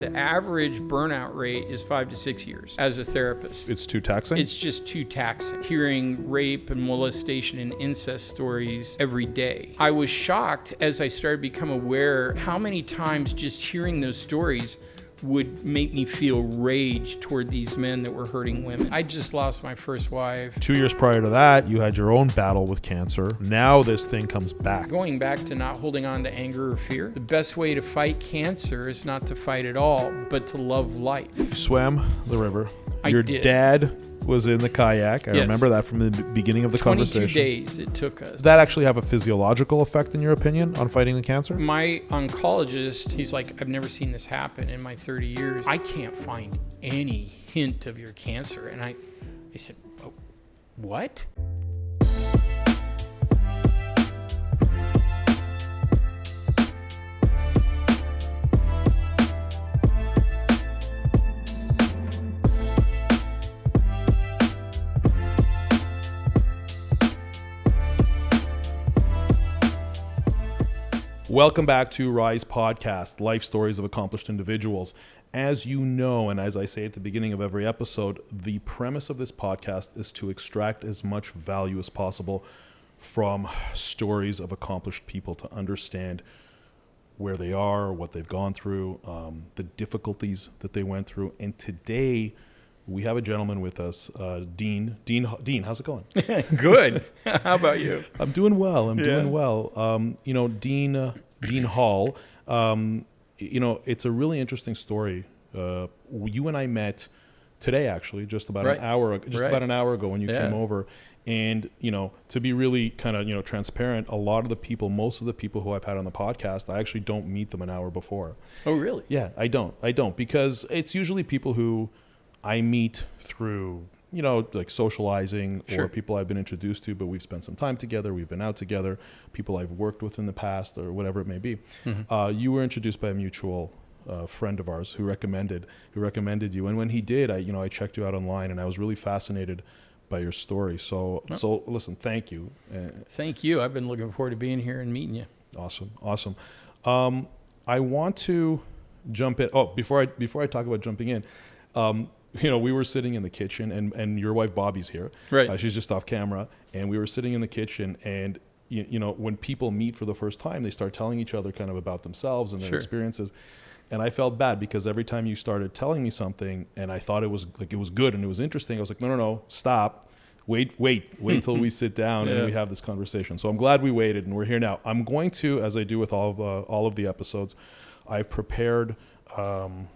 The average burnout rate is 5 to 6 years as a therapist. It's too taxing? It's just too taxing. Hearing rape and molestation and incest stories every day. I was shocked as I started to become aware how many times just hearing those stories would make me feel rage toward these men that were hurting women. I just lost my first wife. 2 years prior to that, you had your own battle with cancer. Now this thing comes back. Going back to not holding on to anger or fear, the best way to fight cancer is not to fight at all, but to love life. You swam the river. Your dad was in the kayak. I remember that from the beginning of the 22 conversation. 22 days it took us. Does that actually have a physiological effect, in your opinion, on fighting the cancer? My oncologist, he's like, I've never seen this happen in my 30 years. I can't find any hint of your cancer. And I said, oh, what? Welcome back to Rise Podcast, Life Stories of Accomplished Individuals. As you know, and as I say at the beginning of every episode, the premise of this podcast is to extract as much value as possible from stories of accomplished people to understand where they are, what they've gone through, the difficulties that they went through. And today, we have a gentleman with us, Dean. Dean, how's it going? Good. How about you? I'm doing well. Doing well. Dean Hall. It's a really interesting story. You and I met today, actually, just about an hour ago when you came over. And to be really kind of transparent, most of the people who I've had on the podcast, I actually don't meet them an hour before. Oh, really? Yeah, I don't because it's usually people who I meet through, like socializing or people I've been introduced to, but we've spent some time together. We've been out together, people I've worked with in the past or whatever it may be. Mm-hmm. You were introduced by a mutual friend of ours who recommended you. And when he did, I checked you out online and I was really fascinated by your story. So listen, thank you. Thank you. I've been looking forward to being here and meeting you. Awesome. I want to jump in. Oh, before I talk about jumping in, we were sitting in the kitchen and your wife Bobby's here. Right. She's just off camera. And we were sitting in the kitchen and, when people meet for the first time, they start telling each other kind of about themselves and their experiences. And I felt bad because every time you started telling me something and I thought it was good and it was interesting, I was like, no, stop. Wait till we sit down and we have this conversation. So I'm glad we waited and we're here now. I'm going to, as I do with all of the episodes, I've prepared kind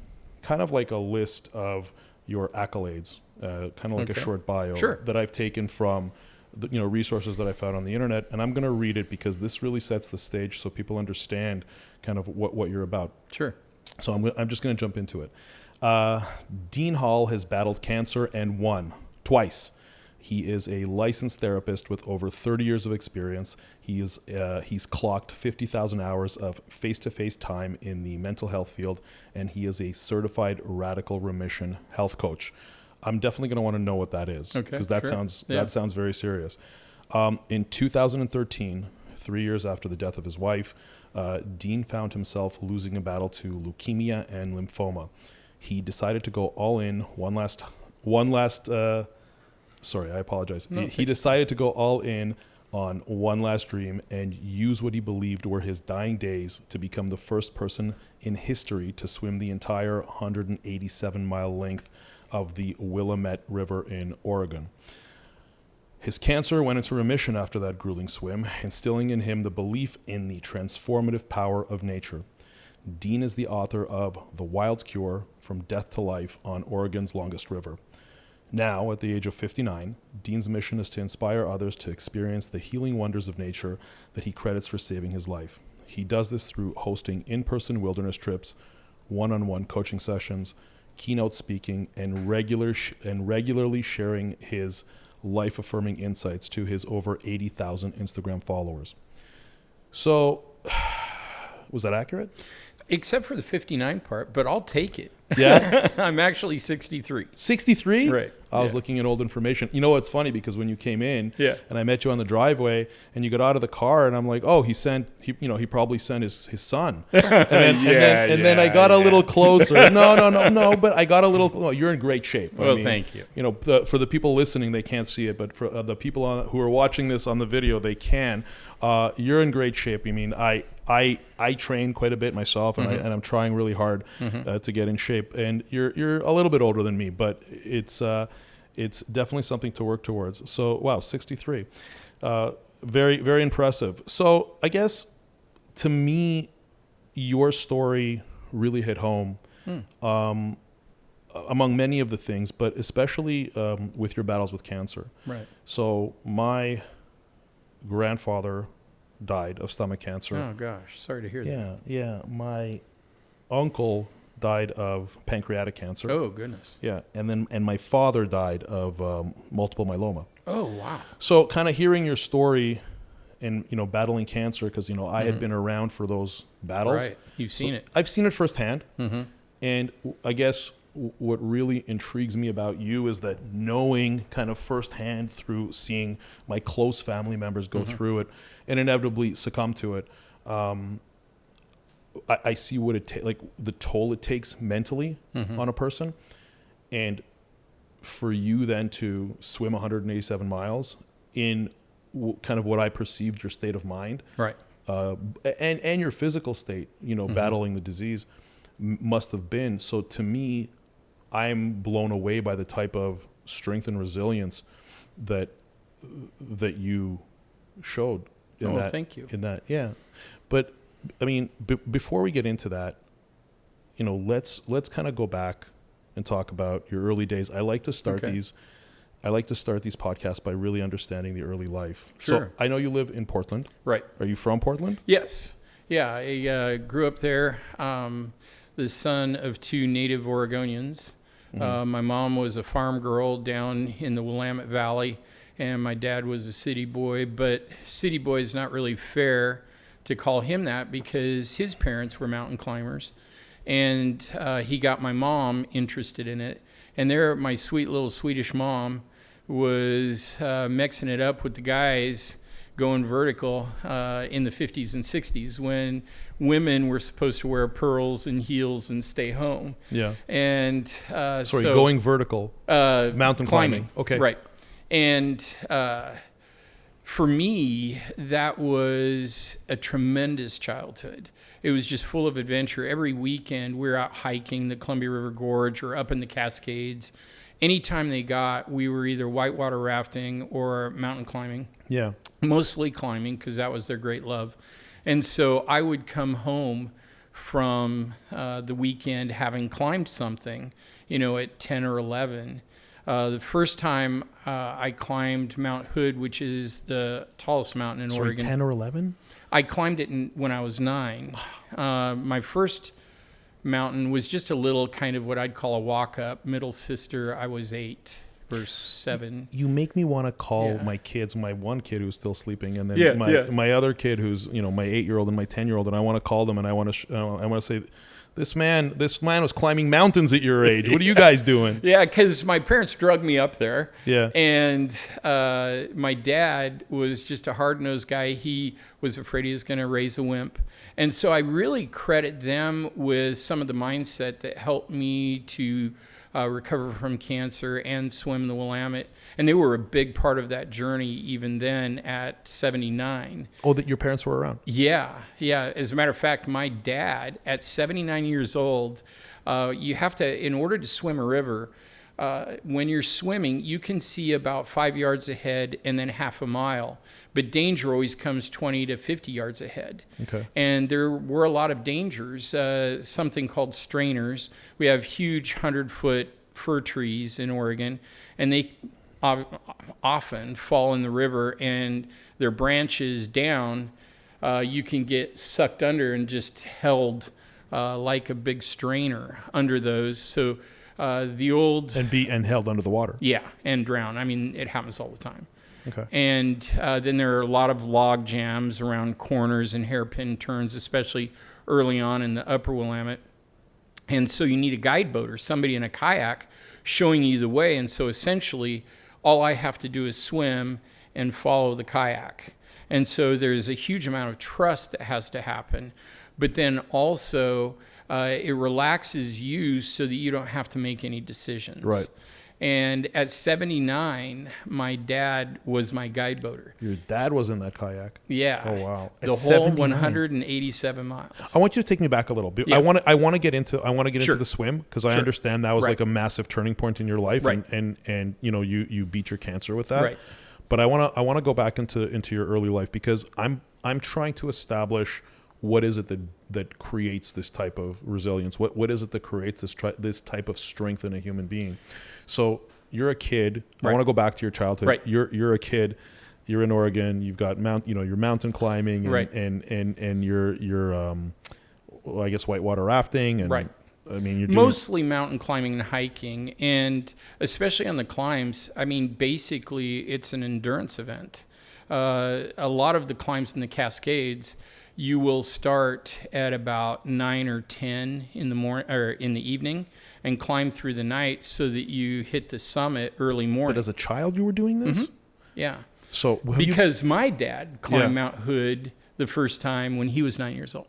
of like a list of your accolades, kind of like a short bio that I've taken from the, resources that I found on the internet. And I'm going to read it because this really sets the stage so people understand kind of what you're about. Sure. So I'm just going to jump into it. Dean Hall has battled cancer and won twice. He is a licensed therapist with over 30 years of experience. He's clocked 50,000 hours of face-to-face time in the mental health field, and he is a certified radical remission health coach. I'm definitely going to want to know what that is, because that sounds very serious. In 2013, 3 years after the death of his wife, Dean found himself losing a battle to leukemia and lymphoma. He decided to go all in Sorry, I apologize. He decided to go all in on one last dream and use what he believed were his dying days to become the first person in history to swim the entire 187-mile length of the Willamette River in Oregon. His cancer went into remission after that grueling swim, instilling in him the belief in the transformative power of nature. Dean is the author of The Wild Cure: From Death to Life on Oregon's Longest River. Now, at the age of 59, Dean's mission is to inspire others to experience the healing wonders of nature that he credits for saving his life. He does this through hosting in-person wilderness trips, one-on-one coaching sessions, keynote speaking, and regularly sharing his life-affirming insights to his over 80,000 Instagram followers. So, was that accurate? Except for the 59 part, but I'll take it. Yeah? I'm actually 63. 63? Right. I was looking at old information. You know, it's funny because when you came in and I met you on the driveway and you got out of the car and I'm like, oh, he probably sent his son. And then I got a little closer. No, but I got a little, you're in great shape. Well, thank you. You know, for the people listening, they can't see it, but for the people who are watching this on the video, they can. You're in great shape. I mean, I train quite a bit myself, and I'm trying really hard to get in shape. And you're a little bit older than me, but it's definitely something to work towards. So wow, 63, very very impressive. So I guess to me, your story really hit home. Among many of the things, but especially with your battles with cancer. Right. So my grandfather died of stomach cancer. Oh gosh, sorry to hear that. Yeah. My uncle died of pancreatic cancer. Oh goodness. Yeah, and my father died of multiple myeloma. Oh wow. So kind of hearing your story and battling cancer, because I had been around for those battles. Right. You've seen it. I've seen it firsthand. And I guess what really intrigues me about you is that knowing kind of firsthand through seeing my close family members go through it and inevitably succumb to it, I see what it takes, like the toll it takes mentally on a person. And for you then to swim 187 miles in kind of what I perceived your state of mind, right, and your physical state, battling the disease must have been. So to me, I'm blown away by the type of strength and resilience that you showed in that. Thank you. In that, yeah. But I mean, before we get into that, let's kind of go back and talk about your early days. I like to start these podcasts by really understanding the early life. Sure. So I know you live in Portland. Right. Are you from Portland? Yes. Yeah, I grew up there. The son of two native Oregonians. My mom was a farm girl down in the Willamette Valley, and my dad was a city boy. But city boy is not really fair to call him that because his parents were mountain climbers, and he got my mom interested in it. And there, my sweet little Swedish mom was mixing it up with the guys going vertical in the 50s and 60s when women were supposed to wear pearls and heels and stay home. Yeah. And so going vertical, mountain climbing. Okay. Right. And for me, that was a tremendous childhood. It was just full of adventure. Every weekend, we were out hiking the Columbia River Gorge or up in the Cascades. Anytime we were either whitewater rafting or mountain climbing. Yeah. Mostly climbing because that was their great love. And so I would come home from the weekend having climbed something, at 10 or 11. The first time I climbed Mount Hood, which is the tallest mountain in Oregon. 10 or 11? I climbed it when I was 9. My first mountain was just a little kind of what I'd call a walk-up. Middle sister, I was 8 or 7. You make me want to call my kids, my one kid who's still sleeping, and then my other kid who's my 8-year-old and my 10-year-old, and I want to call them and I want to say, this man was climbing mountains at your age. What are you guys doing? Yeah, because my parents drug me up there. Yeah. And my dad was just a hard-nosed guy. He was afraid he was going to raise a wimp. And so I really credit them with some of the mindset that helped me to recover from cancer and swim the Willamette. And they were a big part of that journey even then at 79. Oh, that your parents were around? Yeah. As a matter of fact, my dad, at 79 years old, you have to, in order to swim a river, when you're swimming, you can see about 5 yards ahead and then half a mile. But danger always comes 20 to 50 yards ahead. Okay. And there were a lot of dangers, something called strainers. We have huge 100-foot fir trees in Oregon, and they often fall in the river, and their branches down, you can get sucked under and just held like a big strainer under those. So the old... And held under the water. Yeah, and drown. I mean, it happens all the time. Okay. And then there are a lot of log jams around corners and hairpin turns, especially early on in the upper Willamette. And so you need a guide boat or somebody in a kayak showing you the way. And so essentially, all I have to do is swim and follow the kayak. And so there's a huge amount of trust that has to happen. But then also, it relaxes you so that you don't have to make any decisions. Right. And at 79, my dad was my guide boater. Your dad was in that kayak? Yeah. Oh, wow. The whole 79. 187 miles. I want you to take me back a little bit. Yeah. I want to get into Sure. the swim, because I Sure. understand that was Right. like a massive turning point in your life, Right. and you know, you beat your cancer with that. Right. But I want to go back into your early life, because I'm trying to establish what is it that creates this type of resilience. What is it that creates this type of strength in a human being? So you're a kid. Right. I want to go back to your childhood. Right. You're a kid. You're in Oregon. You've got you're mountain climbing, and Right. and you're well, I guess whitewater rafting, and Right. I mean, you're doing Mostly mountain climbing and hiking, and especially on the climbs, I mean, basically it's an endurance event. A lot of the climbs in the Cascades, you will start at about 9 or 10 in the morning or in the evening, and climb through the night so that you hit the summit early morning. But as a child, you were doing this? Mm-hmm. Yeah. So Because my dad climbed Yeah. Mount Hood the first time when he was 9 years old.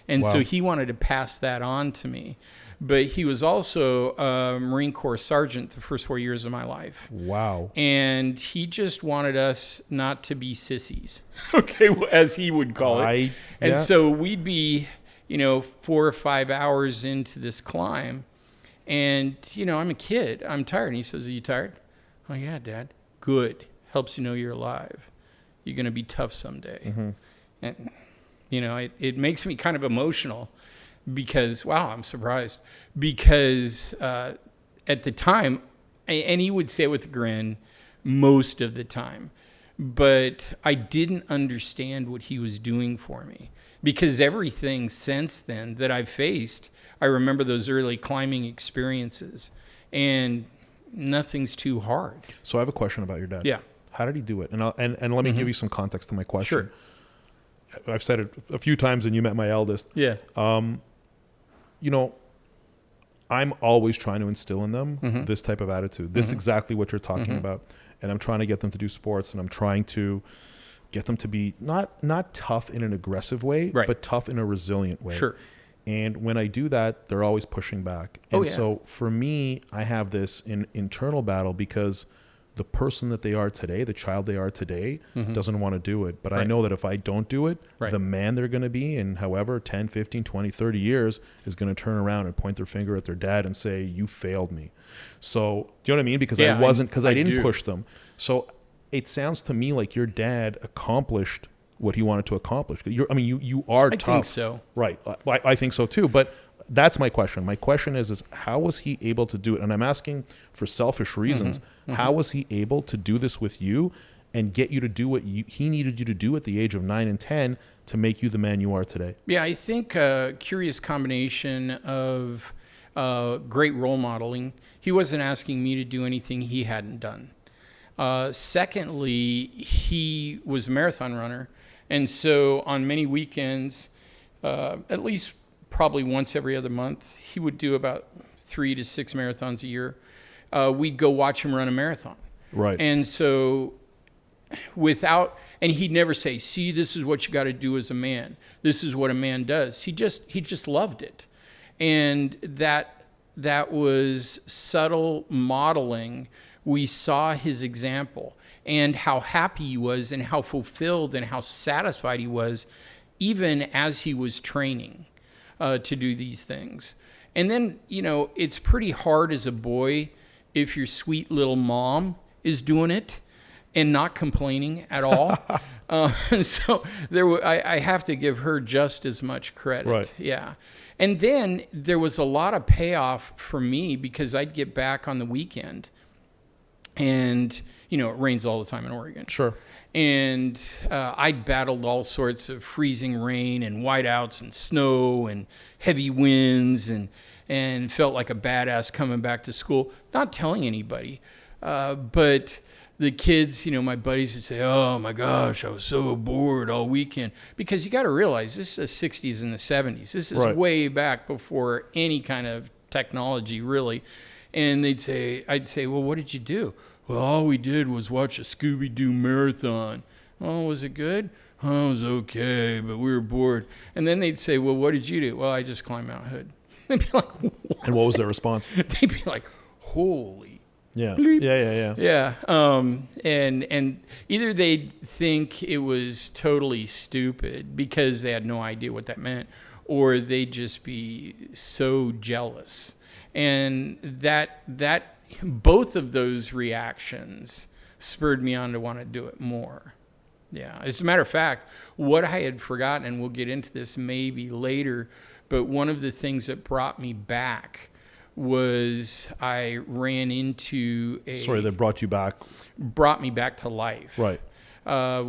And Wow. so he wanted to pass that on to me. But he was also a Marine Corps sergeant the first 4 years of my life. wow. And he just wanted us not to be sissies, okay, as he would call it. And so we'd be, 4 or 5 hours into this climb. And, I'm a kid. I'm tired. And he says, "Are you tired?" "Oh, yeah, Dad." "Good. Helps you know you're alive. You're going to be tough someday." Mm-hmm. And, it makes me kind of emotional because, wow, I'm surprised. Because at the time, and he would say it with a grin most of the time, but I didn't understand what he was doing for me. Because everything since then that I've faced, I remember those early climbing experiences, and nothing's too hard. So I have a question about your dad. Yeah. How did he do it? And let me give you some context to my question. Sure. I've said it a few times, and you met my eldest. Yeah. I'm always trying to instill in them this type of attitude. This is exactly what you're talking about. And I'm trying to get them to do sports, and I'm trying to get them to be not tough in an aggressive way, Right. but tough in a resilient way. Sure. And when I do that, they're always pushing back. And Oh, yeah. so for me, I have this internal battle, because the person that they are today, the child they are today, doesn't want to do it. But I Right. know that if I don't do it, Right. the man they're going to be in however 10, 15, 20, 30 years is going to turn around and point their finger at their dad and say, "You failed me." So, do you know what I mean? Because Yeah, I didn't do. push them. So it sounds to me like your dad accomplished what he wanted to accomplish. You are I tough. think so. Right. I think so too. But that's my question. My question is how was he able to do it? And I'm asking for selfish reasons. How was he able to do this with you and get you to do what he needed you to do at the age of 9 and 10 to make you the man you are today? Yeah, I think a curious combination of great role modeling. He wasn't asking me to do anything he hadn't done. Secondly, he was a marathon runner. And so on many weekends, at least probably once every other month, he would do about 3 to 6 marathons a year. We'd go watch him run a marathon. Right. And so and he'd never say, "See, this is what you got to do as a man. This is what a man does." He just loved it. And that was subtle modeling. We saw his example and how happy he was and how fulfilled and how satisfied he was, even as he was training to do these things. And then, it's pretty hard as a boy if your sweet little mom is doing it and not complaining at all. So I have to give her just as much credit. Right. Yeah. And then there was a lot of payoff for me because I'd get back on the weekend and, it rains all the time in Oregon. Sure. And I battled all sorts of freezing rain and whiteouts and snow and heavy winds and felt like a badass coming back to school, not telling anybody. But the kids, my buddies would say, oh my gosh, I was so bored all weekend. Because you got to realize this is the 60s and the 70s. This is way back before any kind of technology, really. And I'd say, well, what did you do? Well, all we did was watch a Scooby-Doo marathon. Oh, was it good? Oh, it was okay, but we were bored. And then they'd say, well, what did you do? Well, I just climbed Mount Hood. They'd be like, what? And what was their response? They'd be like, holy. Yeah. Bleep. Yeah. And either they'd think it was totally stupid because they had no idea what that meant, or they'd just be so jealous. And that both of those reactions spurred me on to want to do it more. Yeah. As a matter of fact, what I had forgotten, and we'll get into this maybe later, but one of the things that brought me back was I ran into that brought me back to life. Right. I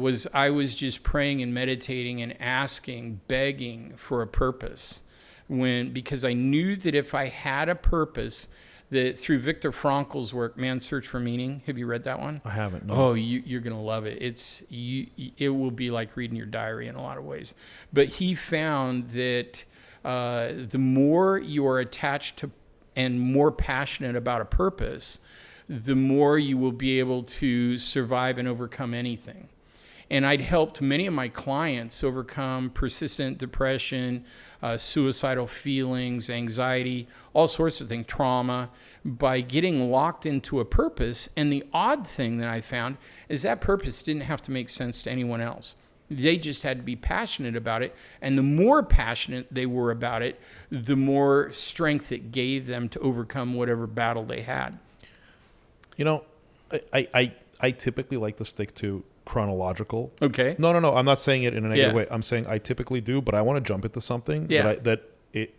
was just praying and meditating and asking, begging for a purpose, because I knew that if I had a purpose, that through Viktor Frankl's work, Man's Search for Meaning. Have you read that one? I haven't. No. Oh, you're gonna love it. It will be like reading your diary in a lot of ways. But he found that the more you are attached to and more passionate about a purpose, the more you will be able to survive and overcome anything. And I'd helped many of my clients overcome persistent depression, suicidal feelings, anxiety, all sorts of things, trauma, by getting locked into a purpose. And the odd thing that I found is that purpose didn't have to make sense to anyone else. They just had to be passionate about it. And the more passionate they were about it, the more strength it gave them to overcome whatever battle they had. I typically like to stick to chronological. Okay. No. I'm not saying it in a negative way. I'm saying I typically do, but I want to jump into something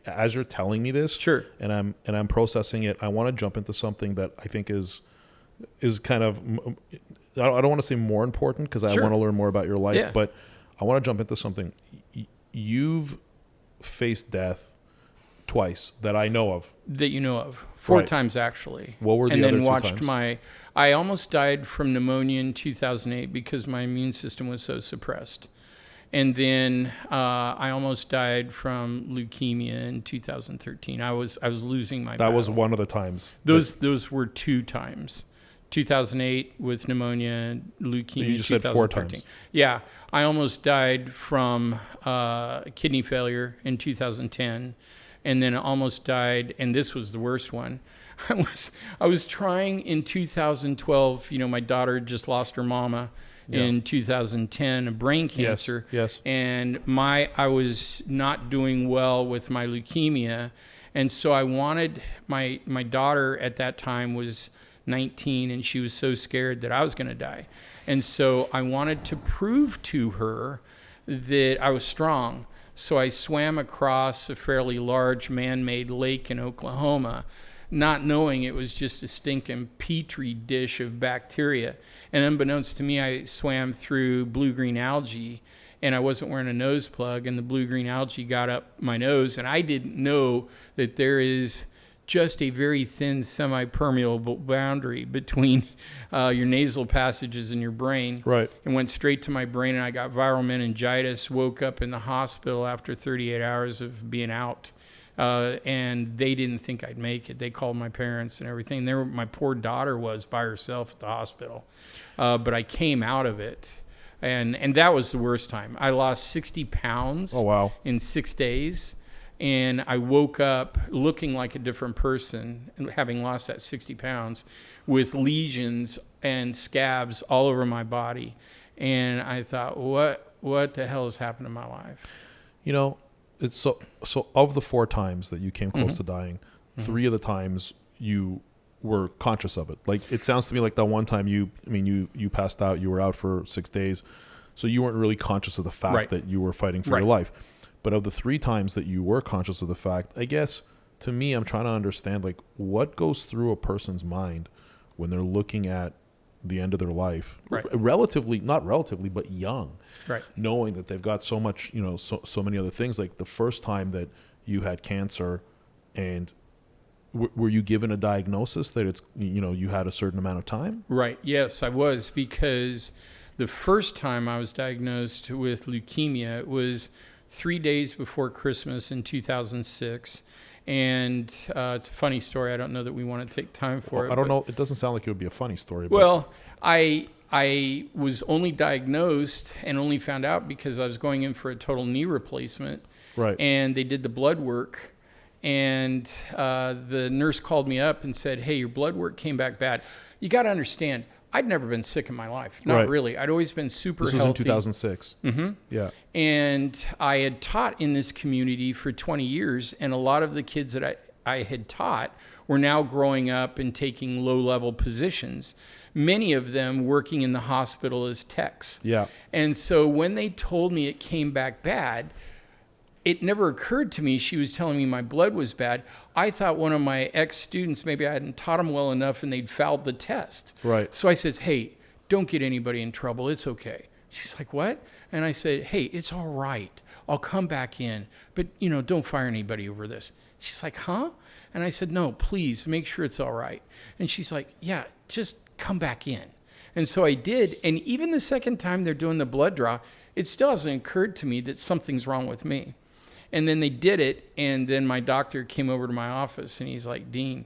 as you're telling me this, sure, and I'm processing it. I want to jump into something that I think is kind of, I don't want to say more important because I want to learn more about your life, but I want to jump into something. You've faced death twice that I know of. That you know of. 4 times, actually. What were the other 2 times? I almost died from pneumonia in 2008 because my immune system was so suppressed. And then I almost died from leukemia in 2013. I was losing my battle. That was one of the times. Those were 2 times. 2008 with pneumonia, leukemia. You just said 4 times. Yeah, I almost died from kidney failure in 2010, and then almost died. And this was the worst one. I was trying in 2012. My daughter just lost her mama. In 2010, a brain cancer. Yes. And I was not doing well with my leukemia. And so I wanted, my daughter at that time was 19, and she was so scared that I was going to die. And so I wanted to prove to her that I was strong. So I swam across a fairly large man-made lake in Oklahoma, not knowing it was just a stinking petri dish of bacteria. And unbeknownst to me, I swam through blue-green algae, and I wasn't wearing a nose plug, and the blue-green algae got up my nose, and I didn't know that there is just a very thin semi-permeable boundary between your nasal passages and your brain. Right. It went straight to my brain, and I got viral meningitis, woke up in the hospital after 38 hours of being out. And they didn't think I'd make it. They called my parents and everything. My poor daughter was by herself at the hospital. But I came out of it. And that was the worst time. I lost 60 pounds in 6 days. And I woke up looking like a different person, having lost that 60 pounds, with lesions and scabs all over my body. And I thought, what the hell has happened to my life? It's so of the 4 times that you came close to dying, 3 of the times you were conscious of it. Like, it sounds to me like that one time you passed out, you were out for 6 days, so you weren't really conscious of the fact that you were fighting for your life. But of the 3 times that you were conscious of the fact, I guess to me, I'm trying to understand, like, what goes through a person's mind when they're looking at the end of their life, not relatively, but young, knowing that they've got so much, so many other things. Like the first time that you had cancer and were you given a diagnosis that it's, you had a certain amount of time? Right. Yes, I was, because the first time I was diagnosed with leukemia, it was 3 days before Christmas in 2006. And it's a funny story. I don't know that we want to take time for it. I don't know. It doesn't sound like it would be a funny story. Well, I was only diagnosed and only found out because I was going in for a total knee replacement. Right. And they did the blood work. And the nurse called me up and said, hey, your blood work came back bad. You got to understand, I'd never been sick in my life. Not really. I'd always been super healthy. This was in 2006. Mm-hmm. Yeah. And I had taught in this community for 20 years, and a lot of the kids that I had taught were now growing up and taking low-level positions, many of them working in the hospital as techs. Yeah. And so when they told me it came back bad, it never occurred to me she was telling me my blood was bad. I thought one of my ex-students, maybe I hadn't taught them well enough and they'd fouled the test. Right. So I said, hey, don't get anybody in trouble. It's okay. She's like, what? And I said, hey, it's all right. I'll come back in. But, don't fire anybody over this. She's like, huh? And I said, no, please make sure it's all right. And she's like, yeah, just come back in. And so I did. And even the second time they're doing the blood draw, it still hasn't occurred to me that something's wrong with me. And then they did it, and then my doctor came over to my office, and he's like, Dean,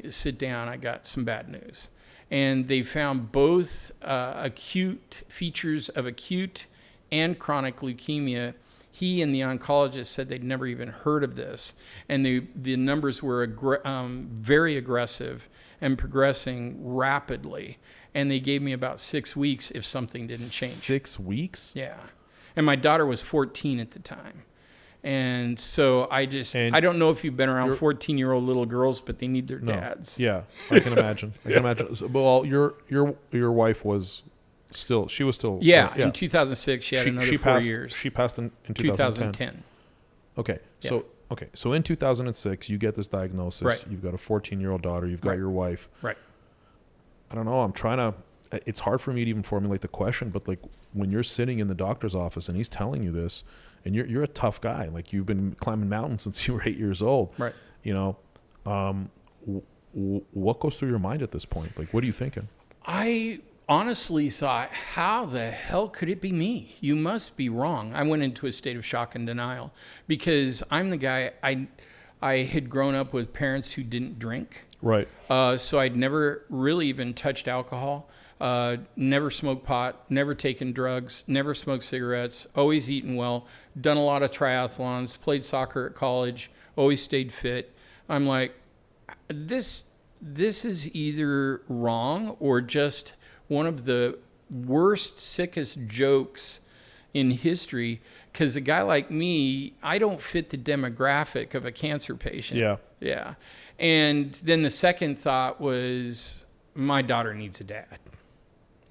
sit down, I got some bad news. And they found both acute features of acute and chronic leukemia. He and the oncologist said they'd never even heard of this, and the numbers were very aggressive and progressing rapidly. And they gave me about 6 weeks if something didn't change. 6 weeks? Yeah. And my daughter was 14 at the time. And so I don't know if you've been around 14-year-old little girls, but they need their dads. Yeah, I can imagine. Well, your wife was still, Yeah, in 2006, she had another 4 years. She passed in 2010. Okay, so in 2006, you get this diagnosis. Right. You've got a 14-year-old daughter. You've got your wife. Right. I don't know. It's hard for me to even formulate the question, but like when you're sitting in the doctor's office and he's telling you this, and you're a tough guy, like you've been climbing mountains since you were 8 years old. Right. What goes through your mind at this point? Like, what are you thinking? I honestly thought, how the hell could it be me? You must be wrong. I went into a state of shock and denial because I'm the guy, I had grown up with parents who didn't drink. Right. So I'd never really even touched alcohol. Never smoked pot, never taken drugs, never smoked cigarettes, always eaten well, done a lot of triathlons, played soccer at college, always stayed fit. I'm like, this is either wrong or just one of the worst, sickest jokes in history, because a guy like me, I don't fit the demographic of a cancer patient. Yeah. Yeah. And then the second thought was, my daughter needs a dad.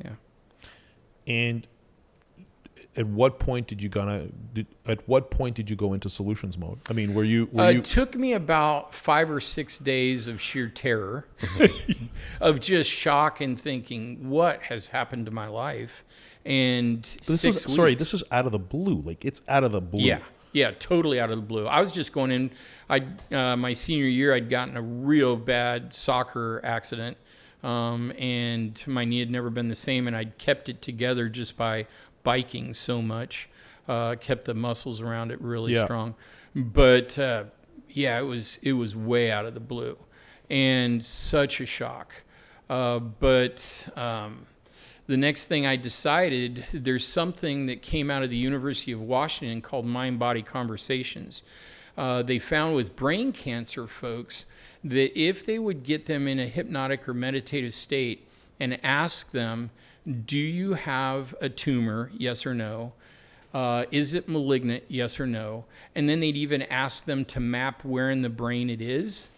Yeah. And at what point did you go into solutions mode? I mean, were you It took me about 5 or 6 days of sheer terror, of just shock and thinking, what has happened to my life? And this is out of the blue. Like, it's out of the blue. Yeah, totally out of the blue. I was just going in. My senior year, I'd gotten a real bad soccer accident. And my knee had never been the same, and I'd kept it together just by biking so much, kept the muscles around it really strong. But it was way out of the blue, and such a shock. But the next thing I decided, there's something that came out of the University of Washington called Mind-Body Conversations. They found with brain cancer folks that if they would get them in a hypnotic or meditative state and ask them, do you have a tumor, yes or no? Is it malignant, yes or no? And then they'd even ask them to map where in the brain it is.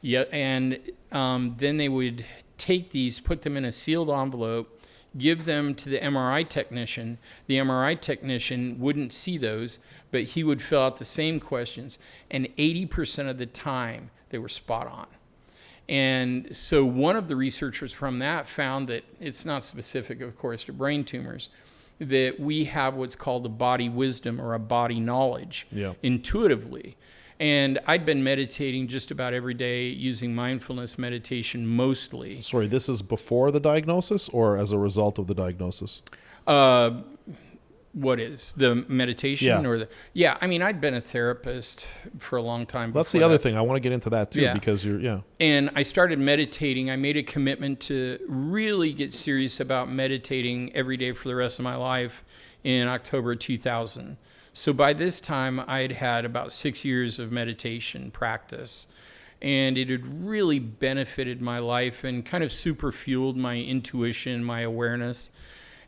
Yeah, and then they would take these, put them in a sealed envelope, give them to the MRI technician. The MRI technician wouldn't see those, but he would fill out the same questions. And 80% of the time, they were spot on. And so one of the researchers from that found that it's not specific, of course, to brain tumors, that we have what's called a body wisdom or a body knowledge intuitively. And I'd been meditating just about every day using mindfulness meditation mostly. Sorry, this is before the diagnosis or as a result of the diagnosis? What is the meditation? Yeah. Or I mean, I'd been a therapist for a long time. That's the other thing. I want to get into that too, because And I started meditating. I made a commitment to really get serious about meditating every day for the rest of my life in October 2000. So by this time, I'd had about 6 years of meditation practice. And it had really benefited my life and kind of super fueled my intuition, my awareness,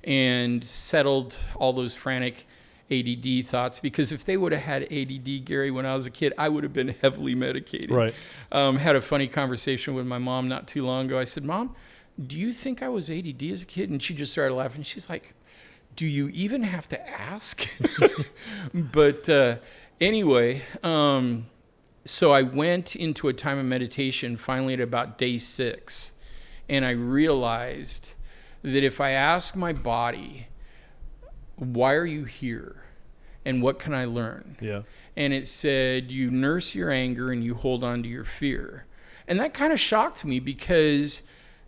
and settled all those frantic ADD thoughts. Because if they would have had ADD, Gary, when I was a kid, I would have been heavily medicated. Right. Had a funny conversation with my mom not too long ago. I said, Mom, do you think I was ADD as a kid? And she just started laughing. She's like, do you even have to ask? But anyway, so I went into a time of meditation finally at about day 6. And I realized that if I ask my body, why are you here? And what can I learn? Yeah. And it said, you nurse your anger and you hold on to your fear. And that kind of shocked me because,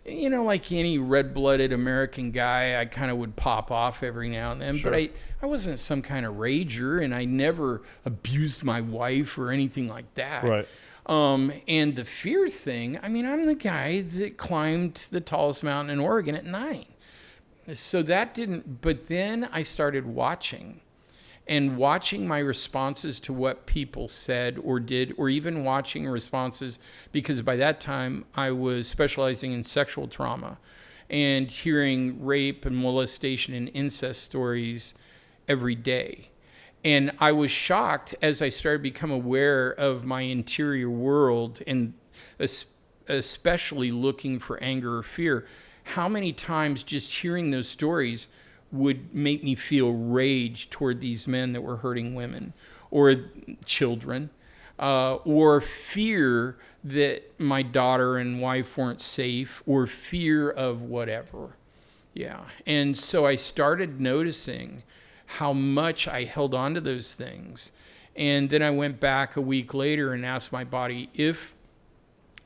like any red-blooded American guy, I kind of would pop off every now and then. Sure. But I wasn't some kind of rager, and I never abused my wife or anything like that. Right. And the fear thing, I mean, I'm the guy that climbed the tallest mountain in Oregon at 9. So that didn't, but then I started watching my responses to what people said or did, or even watching responses, because by that time I was specializing in sexual trauma and hearing rape and molestation and incest stories every day. And I was shocked as I started to become aware of my interior world, and especially looking for anger or fear, how many times just hearing those stories would make me feel rage toward these men that were hurting women or children, or fear that my daughter and wife weren't safe, or fear of whatever. Yeah. And so I started noticing how much I held on to those things. And then I went back a week later and asked my body, if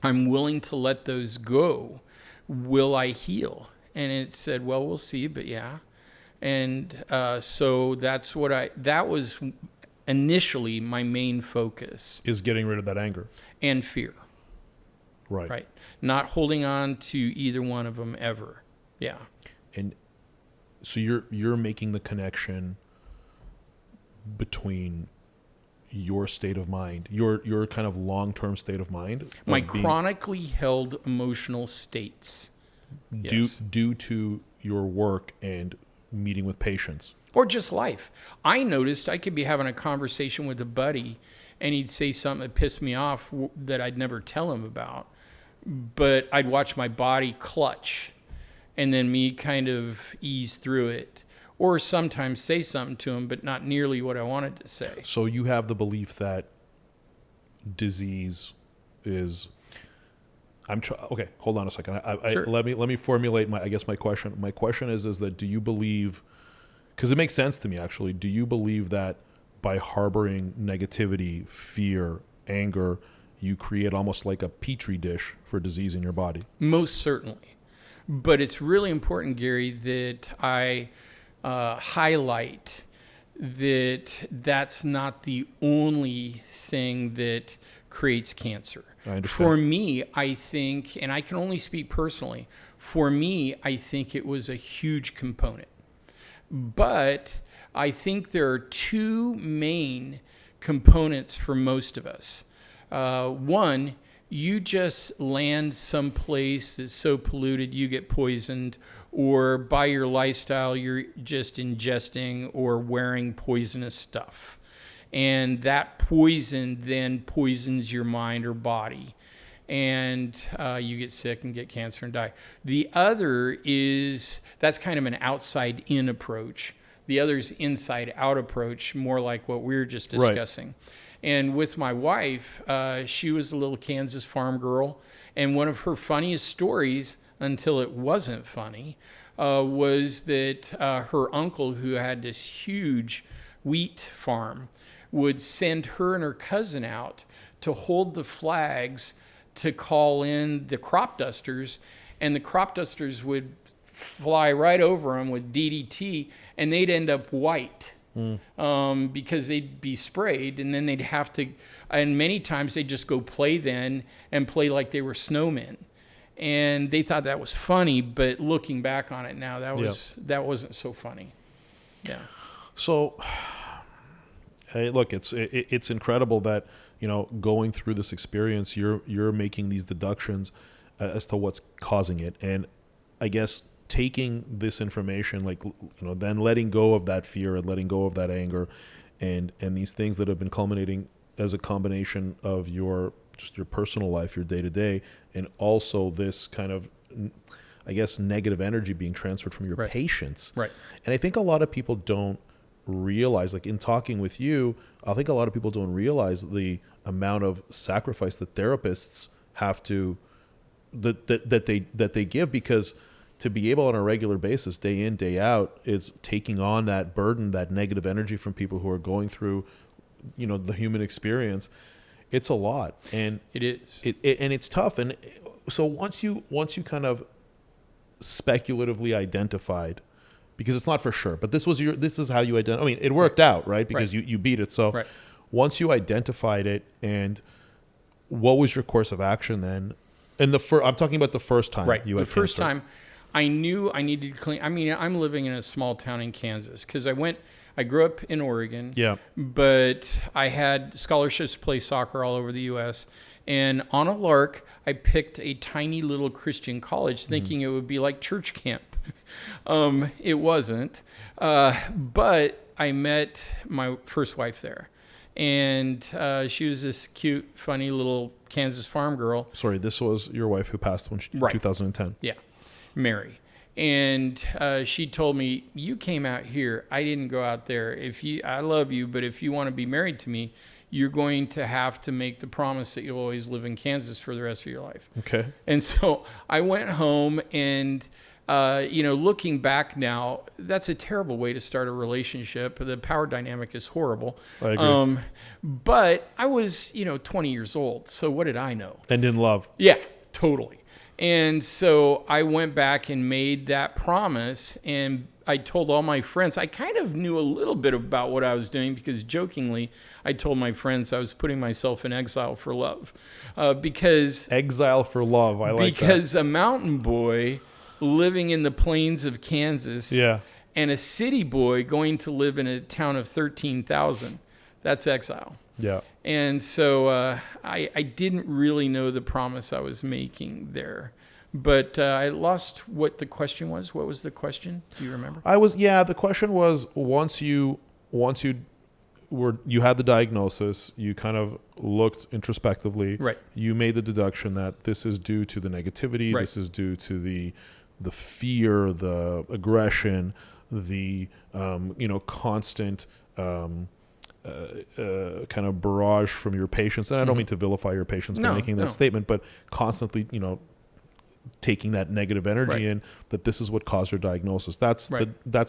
I'm willing to let those go, will I heal? And it said, well, we'll see, but yeah. And so that was initially my main focus. Is getting rid of that anger. And fear. Right. Right. Not holding on to either one of them ever. Yeah. And so you're making the connection between your state of mind, your kind of long-term state of mind, my chronically held emotional states, due to your work and meeting with patients, or just life. I noticed I could be having a conversation with a buddy, and he'd say something that pissed me off that I'd never tell him about, but I'd watch my body clutch, and then me kind of ease through it, or sometimes say something to him, but not nearly what I wanted to say. So you have the belief that disease is. Okay, hold on a second. Sure. Let me formulate my question. My question is that do you believe? Because it makes sense to me actually. Do you believe that by harboring negativity, fear, anger, you create almost like a petri dish for disease in your body? Most certainly. But it's really important, Gary, that I highlight that that's not the only thing that creates cancer. I understand. For me, I think, and I can only speak personally, for me, I think it was a huge component. But I think there are two main components for most of us. One, you just land someplace that's so polluted you get poisoned, or by your lifestyle you're just ingesting or wearing poisonous stuff. And that poison then poisons your mind or body, and you get sick and get cancer and die. The other is, that's kind of an outside-in approach. The other's inside-out approach, more like what we were just discussing. Right. And with my wife, she was a little Kansas farm girl, and one of her funniest stories, until it wasn't funny, was that her uncle, who had this huge wheat farm, would send her and her cousin out to hold the flags to call in the crop dusters, and the crop dusters would fly right over them with DDT, and they'd end up white because they'd be sprayed, and then they'd have to, and many times they'd just go play then and play like they were snowmen. And they thought that was funny, but looking back on it now, that wasn't so funny. Yeah. So, hey, look, it's incredible that, you know, going through this experience, you're making these deductions as to what's causing it, and I guess taking this information, like, you know, then letting go of that fear and letting go of that anger, and these things that have been culminating as a combination of your personal life, your day to day, and also this kind of, I guess, negative energy being transferred from your patients. Right. And I think a lot of people don't realize, like in talking with you, I think a lot of people don't realize the amount of sacrifice that therapists have to, that they give, because to be able on a regular basis, day in, day out, is taking on that burden, that negative energy from people who are going through, you know, the human experience. It's a lot, and it is. And it's tough. And so once you kind of speculatively identified, because it's not for sure, but this is how you identify. I mean, it worked out, right? Because you beat it. So once you identified it, and what was your course of action then? And I'm talking about the first time. Right. You had the first cancer. time, I knew I needed to clean. I mean, I'm living in a small town in Kansas because I grew up in Oregon. Yeah. But I had scholarships to play soccer all over the U.S. And on a lark, I picked a tiny little Christian college thinking it would be like church camp. It wasn't. But I met my first wife there. And she was this cute, funny little Kansas farm girl. Sorry, this was your wife who passed in 2010. Yeah, Mary. And she told me, you came out here. I didn't go out there. I love you, but if you want to be married to me, you're going to have to make the promise that you'll always live in Kansas for the rest of your life. Okay. And so I went home, and looking back now, that's a terrible way to start a relationship. The power dynamic is horrible. I agree. But I was, 20 years old. So what did I know? And in love. Yeah, totally. And so I went back and made that promise, and I told all my friends. I kind of knew a little bit about what I was doing because jokingly, I told my friends I was putting myself in exile for love. Because exile for love, I like that. Because a mountain boy living in the plains of Kansas and a city boy going to live in a town of 13,000, that's exile. Yeah. And so I didn't really know the promise I was making there. But I lost what the question was. What was the question? Do you remember? The question was, once you had the diagnosis, you kind of looked introspectively. Right. You made the deduction that this is due to the negativity. Right. This is due to the fear, the aggression, the constant kind of barrage from your patients. And I don't mean to vilify your patients by making that statement, but constantly, taking that negative energy in, that this is what caused your diagnosis. That's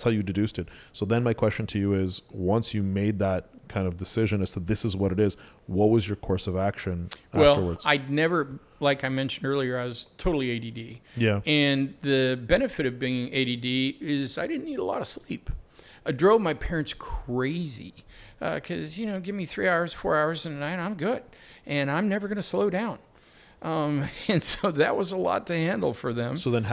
how you deduced it. So then my question to you is, once you made that kind of decision as to this is what it is, what was your course of action afterwards? I'd never, like I mentioned earlier, I was totally ADD. Yeah. And the benefit of being ADD is I didn't need a lot of sleep. I drove my parents crazy because, give me 3 hours, 4 hours in a night, I'm good. And I'm never going to slow down. And so that was a lot to handle for them. So then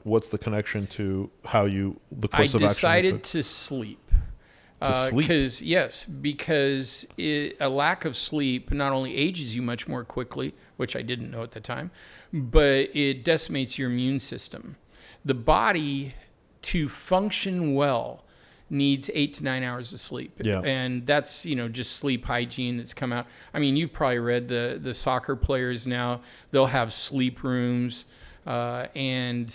what's the connection to the course of action? I decided to sleep. To sleep? Because a lack of sleep not only ages you much more quickly, which I didn't know at the time, but it decimates your immune system. The body, to function well, needs 8 to 9 hours of sleep. Yeah. And that's, just sleep hygiene that's come out. I mean, you've probably read the soccer players now, they'll have sleep rooms. And,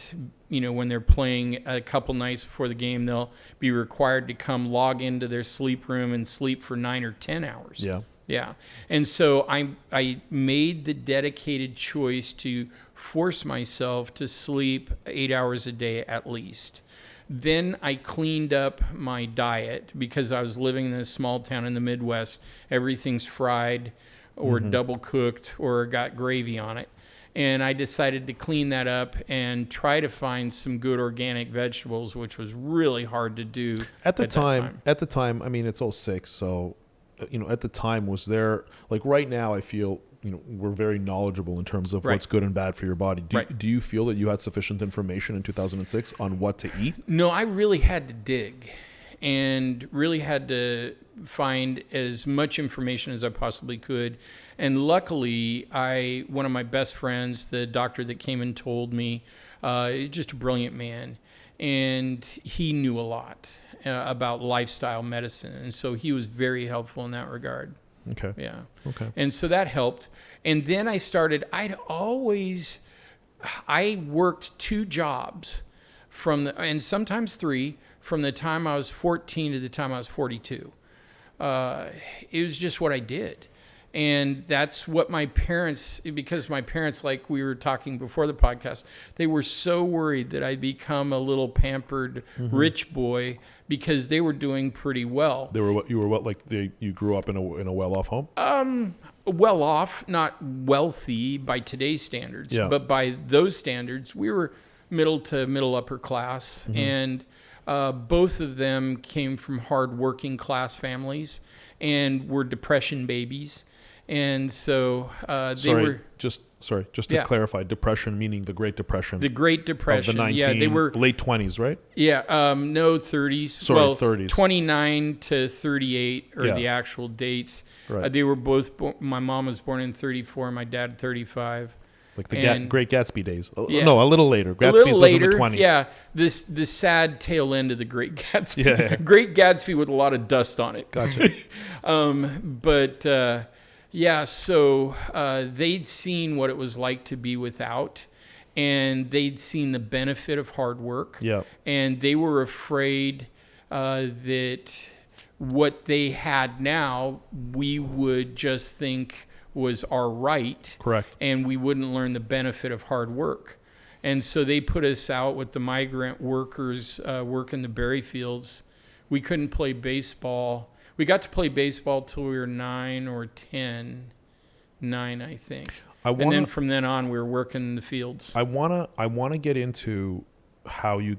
when they're playing a couple nights before the game, they'll be required to come log into their sleep room and sleep for 9 or 10 hours. Yeah. Yeah. And so I made the dedicated choice to force myself to sleep 8 hours a day at least. Then I cleaned up my diet because I was living in a small town in the Midwest. Everything's fried or double cooked or got gravy on it. And I decided to clean that up and try to find some good organic vegetables, which was really hard to do at the time. At the time, I mean, it's 2006, so at the time, was there, like, right now I feel we're very knowledgeable in terms of what's good and bad for your body. Do you feel that you had sufficient information in 2006 on what to eat? No, I really had to dig and really had to find as much information as I possibly could. And luckily, one of my best friends, the doctor that came and told me, just a brilliant man, and he knew a lot about lifestyle medicine. And so he was very helpful in that regard. Okay. Yeah. Okay. And so that helped. And then I worked 2 jobs and sometimes 3, from the time I was 14 to the time I was 42. It was just what I did. And that's what because my parents, like we were talking before the podcast, they were so worried that I'd become a little pampered rich boy because they were doing pretty well. You grew up in a well-off home? Well off, not wealthy by today's standards, but by those standards, we were middle to middle upper class. And both of them came from hard working class families and were depression babies. And so just to clarify, depression meaning the Great Depression. The Great Depression. Of the they were late 20s, right? Yeah, no 30s. 30s. 29 to 38 are the actual dates. Right. They were both. My mom was born in 34, my dad 35. Like the Great Gatsby days. No, a little later. Gatsby's was in the 20s. Yeah, the sad tail end of the Great Gatsby. Yeah. Great Gatsby with a lot of dust on it. Gotcha. So they'd seen what it was like to be without, and they'd seen the benefit of hard work. Yeah. And they were afraid that what they had now, we would just think was our right. Correct. And we wouldn't learn the benefit of hard work. And so they put us out with the migrant workers working the berry fields. We couldn't play baseball. We got to play baseball till we were 9 or 10. 9, I think. And then from then on, we were working in the fields. I wanna get into how you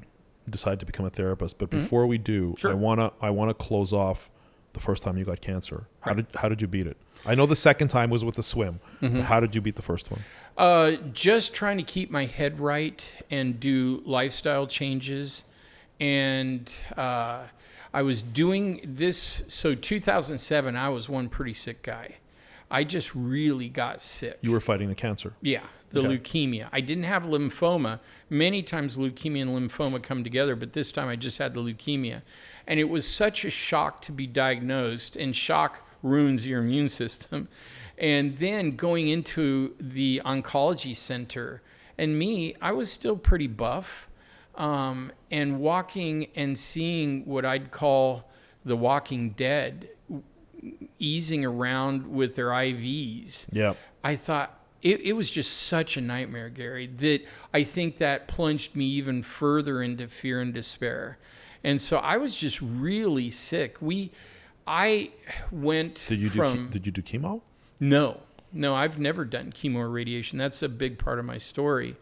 decide to become a therapist, but before we do, sure. I wanna close off the first time you got cancer. How did you beat it? I know the second time was with the swim, but how did you beat the first one? Just trying to keep my head right and do lifestyle changes. And I was doing this. So 2007, I was one pretty sick guy. I just really got sick. You were fighting the cancer? Yeah, leukemia. I didn't have lymphoma. Many times leukemia and lymphoma come together, but this time I just had the leukemia. And it was such a shock to be diagnosed, and shock ruins your immune system. And then going into the Oncology Center, and I was still pretty buff, and walking and seeing what I'd call the Walking Dead, easing around with their IVs. Yeah. I thought it was just such a nightmare, Gary, that I think that plunged me even further into fear and despair. And so I was just really sick. I went Did you from... Did you do chemo? No, I've never done chemo or radiation. That's a big part of my story.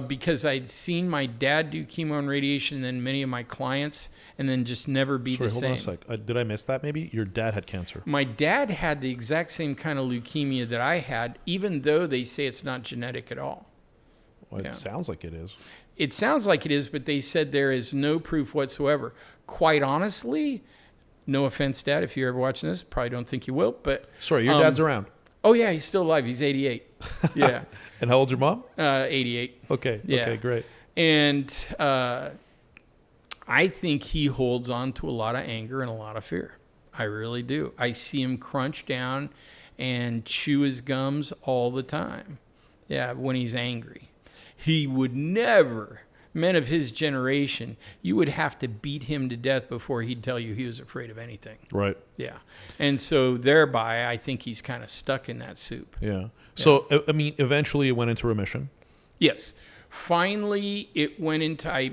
Because I'd seen my dad do chemo and radiation, and then many of my clients, and then just never be the same. Hold on a sec. Did I miss that maybe? Your dad had cancer. My dad had the exact same kind of leukemia that I had, even though they say it's not genetic at all. Well, it sounds like it is. It sounds like it is, but they said there is no proof whatsoever. Quite honestly, no offense, Dad, if you're ever watching this, probably don't think you will, but... Sorry, your dad's around. Oh, yeah, he's still alive. He's 88. Yeah. And how old's your mom? 88. Okay. Yeah. Okay, great. And I think he holds on to a lot of anger and a lot of fear. I really do. I see him crunch down and chew his gums all the time. Yeah, when he's angry. He would never, men of his generation, you would have to beat him to death before he'd tell you he was afraid of anything. Right. Yeah. And so thereby, I think he's kind of stuck in that soup. Yeah. So, I mean, eventually it went into remission? Yes. Finally, it went into...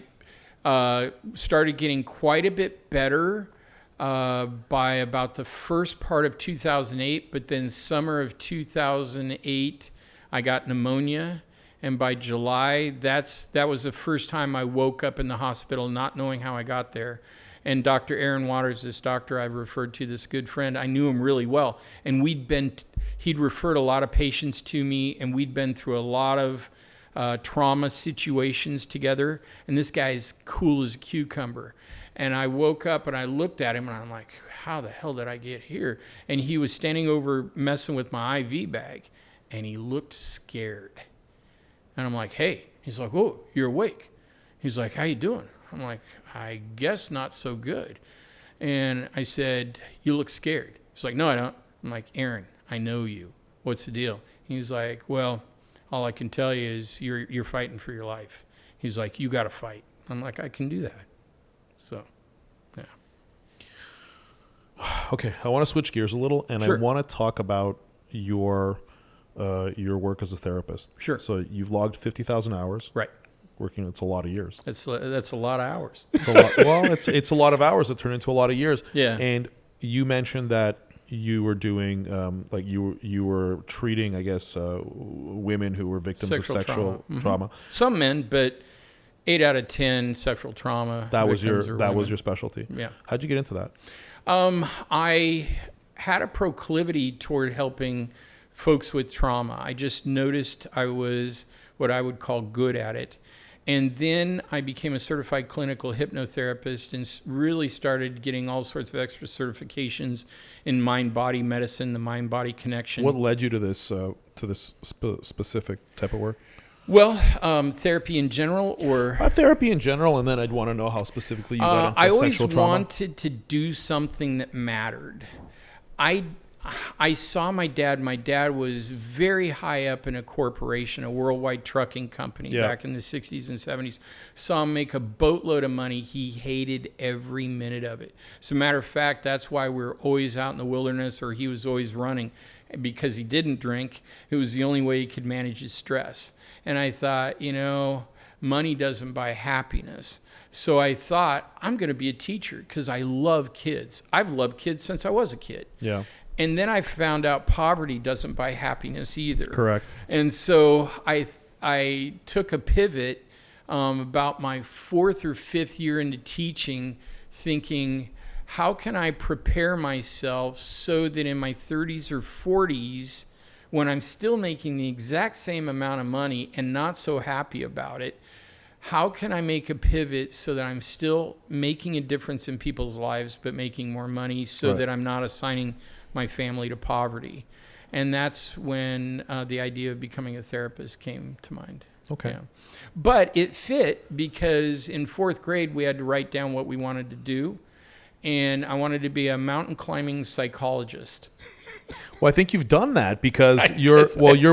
Started getting quite a bit better by about the first part of 2008, but then summer of 2008, I got pneumonia. And by July, that was the first time I woke up in the hospital not knowing how I got there. And Dr. Aaron Waters, this doctor I've referred to, this good friend, I knew him really well. And he'd referred a lot of patients to me, and we'd been through a lot of trauma situations together. And this guy's cool as a cucumber. And I woke up and I looked at him and I'm like, how the hell did I get here? And he was standing over messing with my IV bag, and he looked scared. And I'm like, hey. He's like, oh, you're awake. He's like, how you doing? I'm like, I guess not so good. And I said, you look scared. He's like, no, I don't. I'm like, Aaron, I know you. What's the deal? He's like, well, all I can tell you is you're fighting for your life. He's like, you got to fight. I'm like, I can do that. So, yeah. Okay, I want to switch gears a little, and Sure. I want to talk about your work as a therapist. Sure. So you've logged 50,000 hours. Right. Working, it's a lot of years. That's a lot of hours. It's a lot. Well, it's a lot of hours that turn into a lot of years. Yeah. And you mentioned that you were doing like you were treating, I guess, women who were victims of sexual trauma. Some men, but 8 out of 10 sexual trauma. That was women. was your specialty. Yeah. How'd you get into that? I had a proclivity toward helping folks with trauma. I just noticed I was what I would call good at it. And then I became a certified clinical hypnotherapist and really started getting all sorts of extra certifications in mind-body medicine, the mind-body connection. What led you to this specific type of work? Well, therapy in general, or Therapy in general, and then I'd want to know how specifically you got into I always sexual trauma. wanted to do something that mattered. I saw my dad. My dad was very high up in a corporation, a worldwide trucking company back in the 60s and 70s. Saw him make a boatload of money. He hated every minute of it. As a matter of fact, that's why we were always out in the wilderness, or he was always running, because he didn't drink. It was the only way he could manage his stress. And I thought, money doesn't buy happiness. So I thought, I'm going to be a teacher because I love kids. I've loved kids since I was a kid. Yeah. And then I found out poverty doesn't buy happiness either. Correct. And so I took a pivot about my 4th or 5th year into teaching, thinking, how can I prepare myself so that in my 30s or 40s, when I'm still making the exact same amount of money and not so happy about it, how can I make a pivot so that I'm still making a difference in people's lives but making more money so that I'm not assigning my family to poverty? And that's when the idea of becoming a therapist came to mind. Okay. Yeah. But it fit because in 4th grade we had to write down what we wanted to do, and I wanted to be a mountain climbing psychologist. Well, I think you've done that because your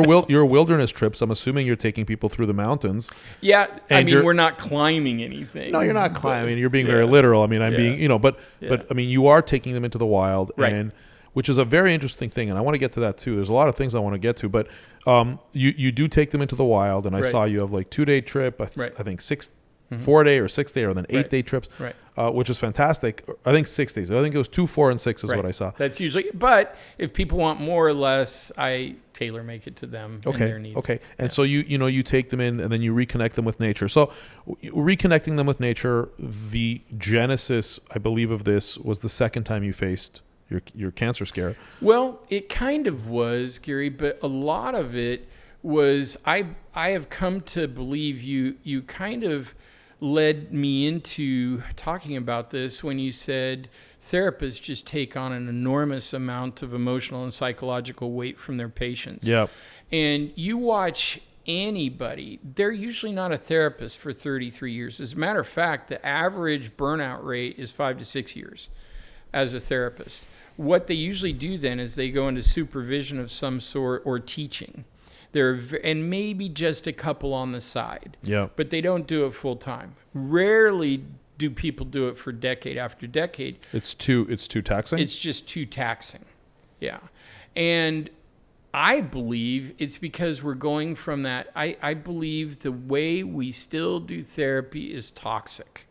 wilderness trips, I'm assuming you're taking people through the mountains. Yeah, I And mean, we're not climbing anything. No, you're not climbing. You're being very literal. I mean, I'm being, but Yeah. I mean, you are taking them into the wild, Right. and which is a very interesting thing, and I want to get to that too. There's a lot of things I want to get to, but you do take them into the wild, and I saw you have like 2-day trip, I think 4-day or 6-day, or then 8-day trips, which is fantastic. I think 6 days. I think it was 2, 4, and 6 is what I saw. That's usually, but if people want more or less, I tailor make it to them and their needs. Okay. And so you take them in and then you reconnect them with nature. So reconnecting them with nature, the genesis, I believe, of this was the second time you faced your cancer scare. Well, it kind of was, Gary, but a lot of it was I have come to believe you kind of led me into talking about this when you said therapists just take on an enormous amount of emotional and psychological weight from their patients. Yeah. And you watch anybody, they're usually not a therapist for 33 years. As a matter of fact, the average burnout rate is 5 to 6 years as a therapist. What they usually do then is they go into supervision of some sort or teaching. And maybe just a couple on the side. Yeah. But they don't do it full time. Rarely do people do it for decade after decade. It's too taxing? It's just too taxing. Yeah. And I believe it's because we're going from that. I believe the way we still do therapy is toxic.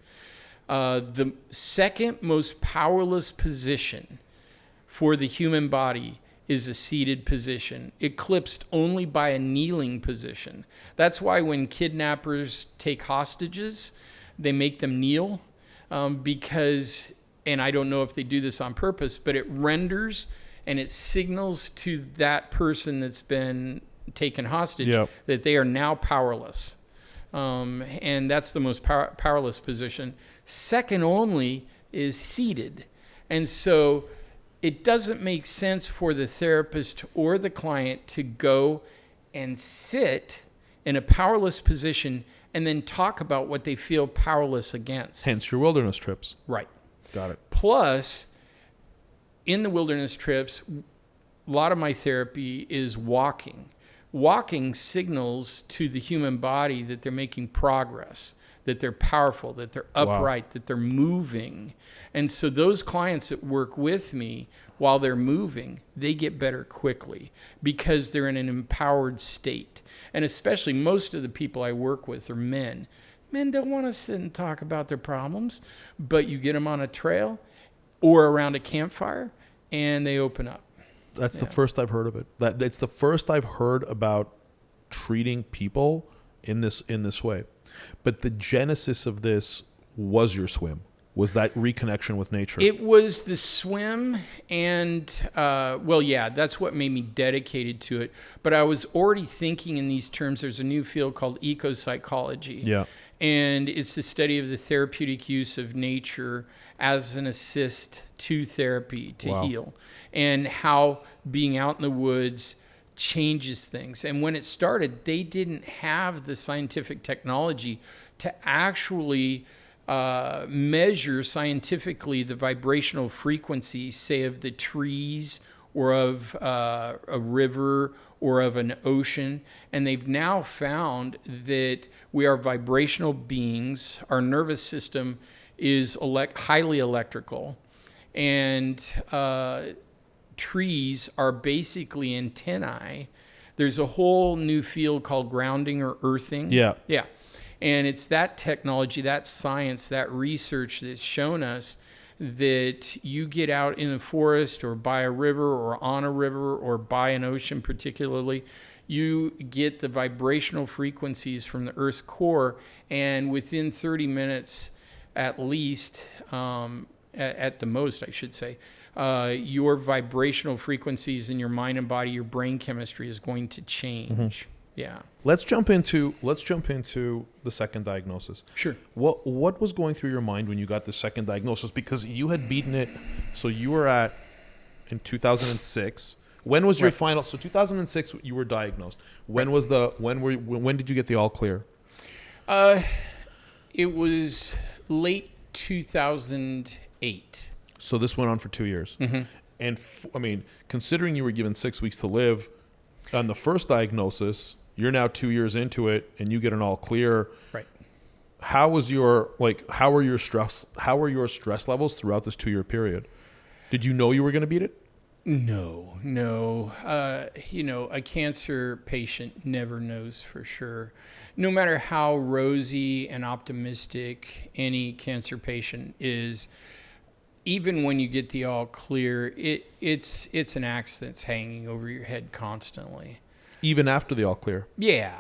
The second most powerless position for the human body is a seated position, eclipsed only by a kneeling position. That's why when kidnappers take hostages, they make them kneel, because, and I don't know if they do this on purpose, but it renders and it signals to that person that's been taken hostage that they are now powerless. And that's the most powerless position. Second only is seated. And so it doesn't make sense for the therapist or the client to go and sit in a powerless position and then talk about what they feel powerless against. Hence your wilderness trips. Right. Got it. Plus, in the wilderness trips, a lot of my therapy is walking. Walking signals to the human body that they're making progress, that they're powerful, that they're upright, that they're moving. And so those clients that work with me while they're moving, they get better quickly because they're in an empowered state. And especially most of the people I work with are men. Men don't want to sit and talk about their problems, but you get them on a trail or around a campfire and they open up. That's the first I've heard of it. It's the first I've heard about treating people in this way. But the genesis of this was your swim. Was that reconnection with nature? It was the swim and, that's what made me dedicated to it. But I was already thinking in these terms. There's a new field called ecopsychology. Yeah. And it's the study of the therapeutic use of nature as an assist to therapy to heal, and how being out in the woods changes things. And when it started, they didn't have the scientific technology to actually measure scientifically the vibrational frequency, say, of the trees or of a river or of an ocean. And they've now found that we are vibrational beings. Our nervous system is highly electrical. And trees are basically antennae. There's a whole new field called grounding or earthing. Yeah. Yeah. And it's that technology, that science, that research that's shown us that you get out in the forest or by a river or on a river or by an ocean particularly, you get the vibrational frequencies from the Earth's core, and within 30 minutes at least, at the most I should say, your vibrational frequencies in your mind and body, your brain chemistry is going to change. Mm-hmm. Yeah. Let's jump into the second diagnosis. Sure. What was going through your mind when you got the second diagnosis? Because you had beaten it. So you were in 2006. When was your final? So 2006, you were diagnosed. When did you get the all clear? It was late 2008. So this went on for 2 years. Mm-hmm. And considering you were given 6 weeks to live on the first diagnosis, you're now 2 years into it and you get an all clear. Right. How were your stress levels throughout this 2 year period? Did you know you were going to beat it? No. A cancer patient never knows for sure. No matter how rosy and optimistic any cancer patient is, even when you get the all clear, it's an axe that's hanging over your head constantly. Even after the all clear? Yeah.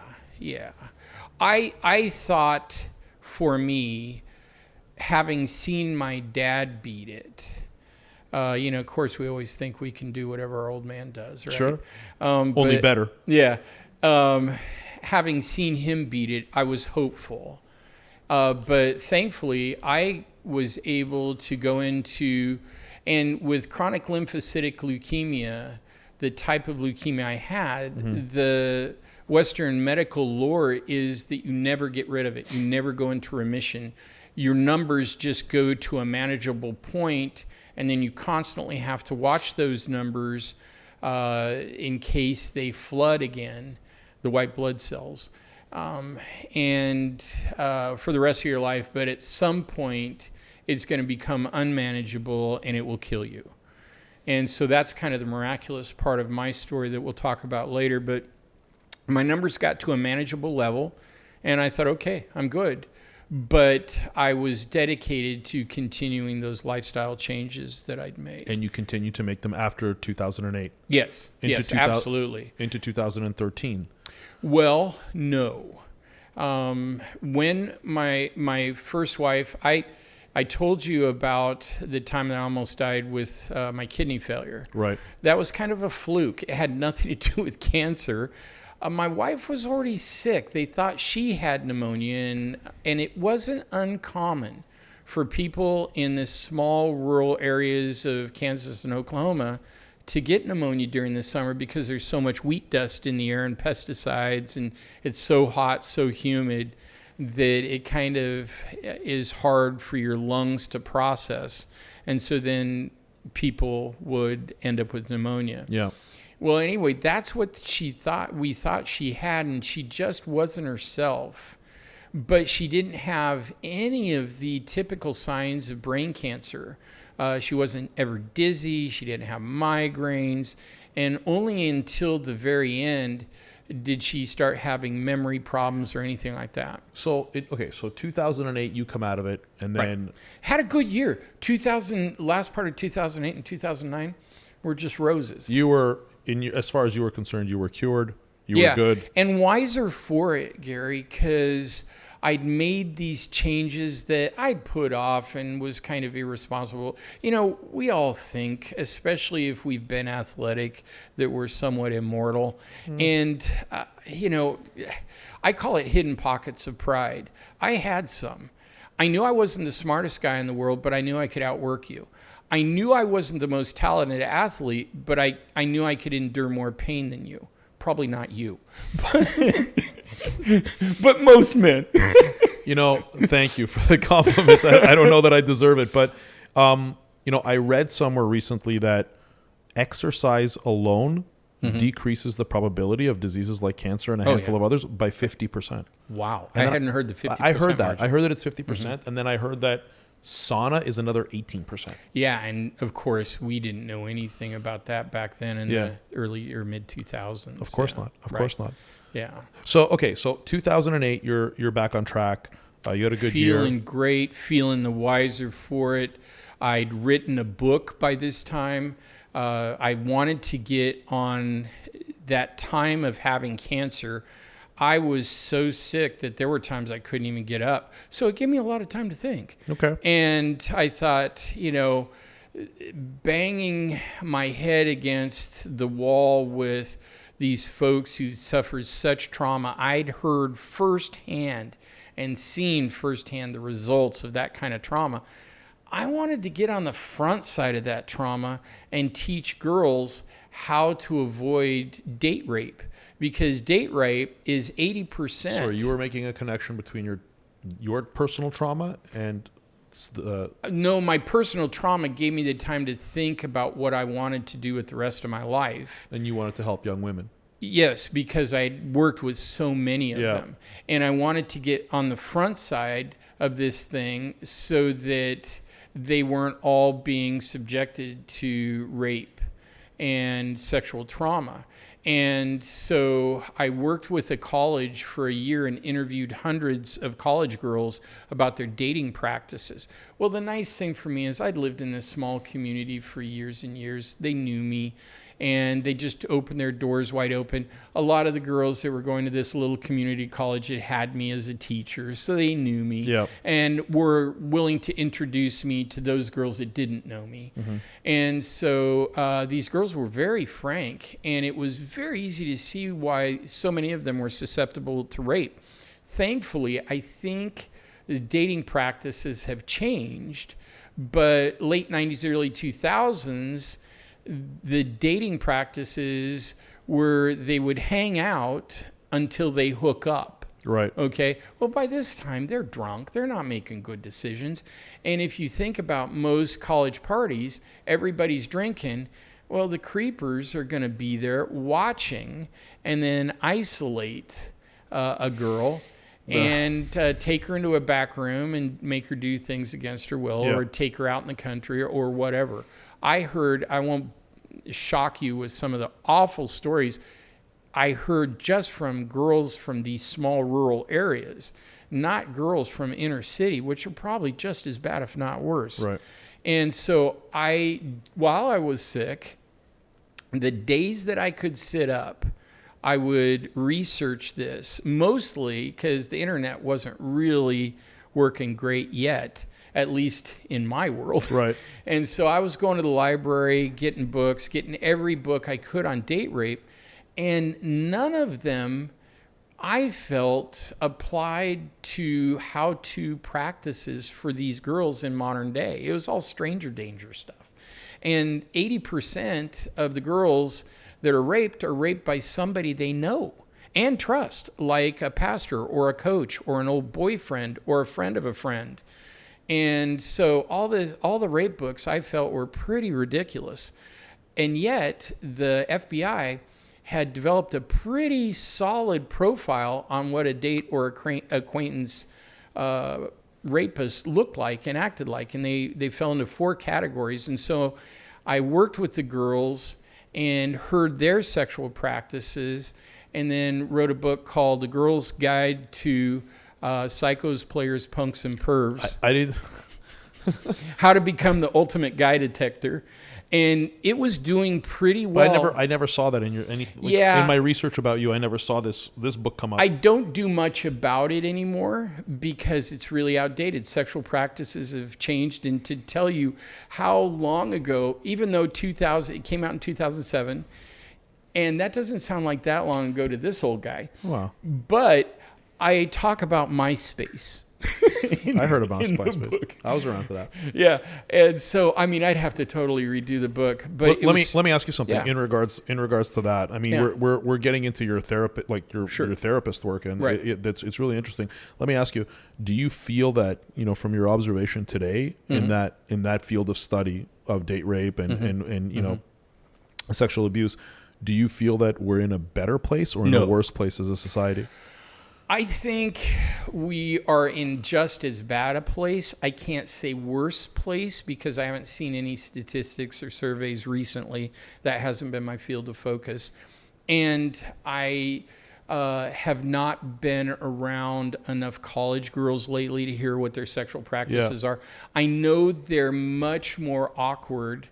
I thought, for me, having seen my dad beat it, of course, we always think we can do whatever our old man does, right? Sure. Only better. Yeah. Having seen him beat it, I was hopeful. But thankfully, I was able to go into, and with chronic lymphocytic leukemia, the type of leukemia I had, mm-hmm. the Western medical lore is that you never get rid of it. You never go into remission. Your numbers just go to a manageable point, and then you constantly have to watch those numbers in case they flood again, the white blood cells, and for the rest of your life. But at some point, it's going to become unmanageable, and it will kill you. And so that's kind of the miraculous part of my story that we'll talk about later. But my numbers got to a manageable level, and I thought, okay, I'm good. But I was dedicated to continuing those lifestyle changes that I'd made. And you continued to make them after 2008? Yes, absolutely. Into 2013? Well, no. When my first wife, I told you about the time that I almost died with my kidney failure. Right. That was kind of a fluke. It had nothing to do with cancer. My wife was already sick. They thought she had pneumonia, and it wasn't uncommon for people in the small rural areas of Kansas and Oklahoma to get pneumonia during the summer because there's so much wheat dust in the air and pesticides, and it's so hot, so humid that it kind of is hard for your lungs to process. And so then people would end up with pneumonia. Yeah. Well, anyway, that's what we thought she had, and she just wasn't herself. But she didn't have any of the typical signs of brain cancer. She wasn't ever dizzy. She didn't have migraines. And only until the very end did she start having memory problems or anything like that. So 2008, you come out of it, and then... Right. Had a good year. Last part of 2008 and 2009 were just roses. You were... as far as you were concerned, you were cured. You were good. And wiser for it, Gary, because I'd made these changes that I'd put off and was kind of irresponsible. You know, we all think, especially if we've been athletic, that we're somewhat immortal. And, I call it hidden pockets of pride. I had some. I knew I wasn't the smartest guy in the world, but I knew I could outwork you. I knew I wasn't the most talented athlete, but I knew I could endure more pain than you. Probably not you, but most men. Thank you for the compliment. I don't know that I deserve it, but, I read somewhere recently that exercise alone decreases the probability of diseases like cancer and a handful of others by 50%. Wow. I hadn't heard the 50%. I heard that. margin. I heard that it's 50%, and then I heard that sauna is another 18%. Yeah, and of course, we didn't know anything about that back then in the early or mid 2000s. Of course not. Of course not. Yeah. So 2008, you're back on track. You had a good year. Feeling great, feeling the wiser for it. I'd written a book by this time. I wanted to get on that time of having cancer. I was so sick that there were times I couldn't even get up. So it gave me a lot of time to think. Okay. And I thought, banging my head against the wall with these folks who suffered such trauma, I'd heard firsthand and seen firsthand the results of that kind of trauma. I wanted to get on the front side of that trauma and teach girls how to avoid date rape. Because date rape is 80%. Sorry, you were making a connection between your personal trauma and the... No, my personal trauma gave me the time to think about what I wanted to do with the rest of my life. And you wanted to help young women. Yes, because I worked with so many of them. And I wanted to get on the front side of this thing so that they weren't all being subjected to rape and sexual trauma. And so I worked with a college for a year and interviewed hundreds of college girls about their dating practices. Well, the nice thing for me is I'd lived in this small community for years and years. They knew me, and they just opened their doors wide open. A lot of the girls that were going to this little community college had me as a teacher, so they knew me and were willing to introduce me to those girls that didn't know me. And so these girls were very frank, and it was very easy to see why so many of them were susceptible to rape. Thankfully, I think the dating practices have changed, but late 90s, early 2000s, the dating practices were they would hang out until they hook up. Right. Okay. Well, by this time, they're drunk. They're not making good decisions. And if you think about most college parties, everybody's drinking. Well, the creepers are going to be there watching and then isolate a girl and take her into a back room and make her do things against her will or take her out in the country or whatever. I won't shock you with some of the awful stories. I heard just from girls from these small rural areas, not girls from inner city, which are probably just as bad, if not worse. Right. And so while I was sick, the days that I could sit up, I would research this, mostly because the internet wasn't really working great yet, at least in my world. Right. And so I was going to the library, getting books, getting every book I could on date rape, and none of them I felt applied to how-to practices for these girls in modern day. It was all stranger danger stuff. And 80% of the girls that are raped by somebody they know and trust, like a pastor or a coach or an old boyfriend or a friend of a friend. And so all the rape books I felt were pretty ridiculous. And yet the FBI had developed a pretty solid profile on what a date or acquaintance rapist looked like and acted like. And they fell into 4 categories. And so I worked with the girls and heard their sexual practices, and then wrote a book called The Girl's Guide to Psychos, Players, Punks, and Pervs. I didn't. How to Become the Ultimate Guy Detector. And it was doing pretty well. But I never saw that in your anything. Like, yeah. In my research about you, I never saw this book come up. I don't do much about it anymore because it's really outdated. Sexual practices have changed, and to tell you how long ago, even though it came out in 2007, and that doesn't sound like that long ago to this old guy. Wow. But I talk about MySpace. I heard about MySpace. I was around for that. Yeah, and so I mean, I'd have to totally redo the book. But let me ask you something. Yeah. in regards to that. I mean, Yeah. we're getting into your therapist, like your therapist work, and Right. it's really interesting. Let me ask you: do you feel that, from your observation today in that field of study of date rape and sexual abuse, do you feel that we're in a better place or in a worse place as a society? I think we are in just as bad a place. I can't say worse place because I haven't seen any statistics or surveys recently. That hasn't been my field of focus. And I have not been around enough college girls lately to hear what their sexual practices are. I know they're much more awkward